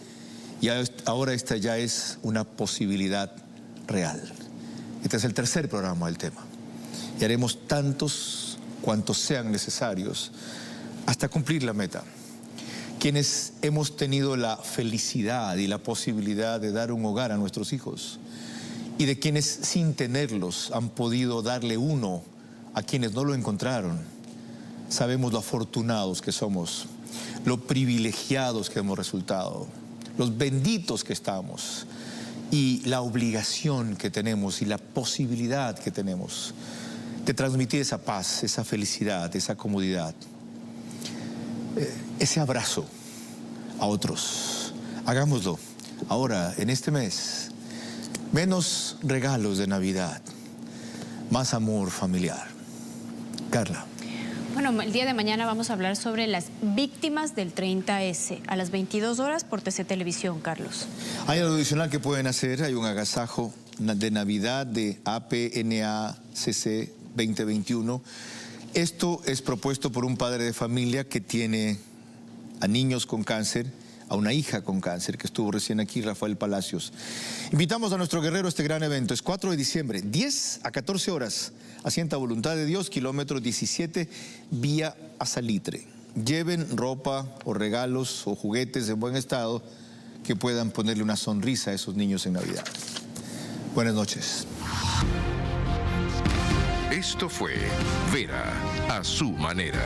y ahora esta ya es una posibilidad real. Este es el tercer programa del tema. Y haremos tantos cuantos sean necesarios hasta cumplir la meta. Quienes hemos tenido la felicidad y la posibilidad de dar un hogar a nuestros hijos y de quienes sin tenerlos han podido darle uno a quienes no lo encontraron, sabemos lo afortunados que somos, lo privilegiados que hemos resultado, los benditos que estamos y la obligación que tenemos y la posibilidad que tenemos de transmitir esa paz, esa felicidad, esa comodidad, ese abrazo a otros. Hagámoslo ahora, en este mes. Menos regalos de Navidad, más amor familiar. Carla. Bueno, el día de mañana vamos a hablar sobre las víctimas del 30S a las 22 horas por TC Televisión, Carlos. Hay algo adicional que pueden hacer. Hay un agasajo de Navidad de APNACC 2021. Esto es propuesto por un padre de familia que tiene a niños con cáncer, a una hija con cáncer que estuvo recién aquí, Rafael Palacios. Invitamos a nuestro guerrero a este gran evento. Es 4 de diciembre, 10 a 14 horas. Asienta Voluntad de Dios, kilómetro 17, vía a Salitre. Lleven ropa o regalos o juguetes en buen estado que puedan ponerle una sonrisa a esos niños en Navidad. Buenas noches. Esto fue Vera a su manera.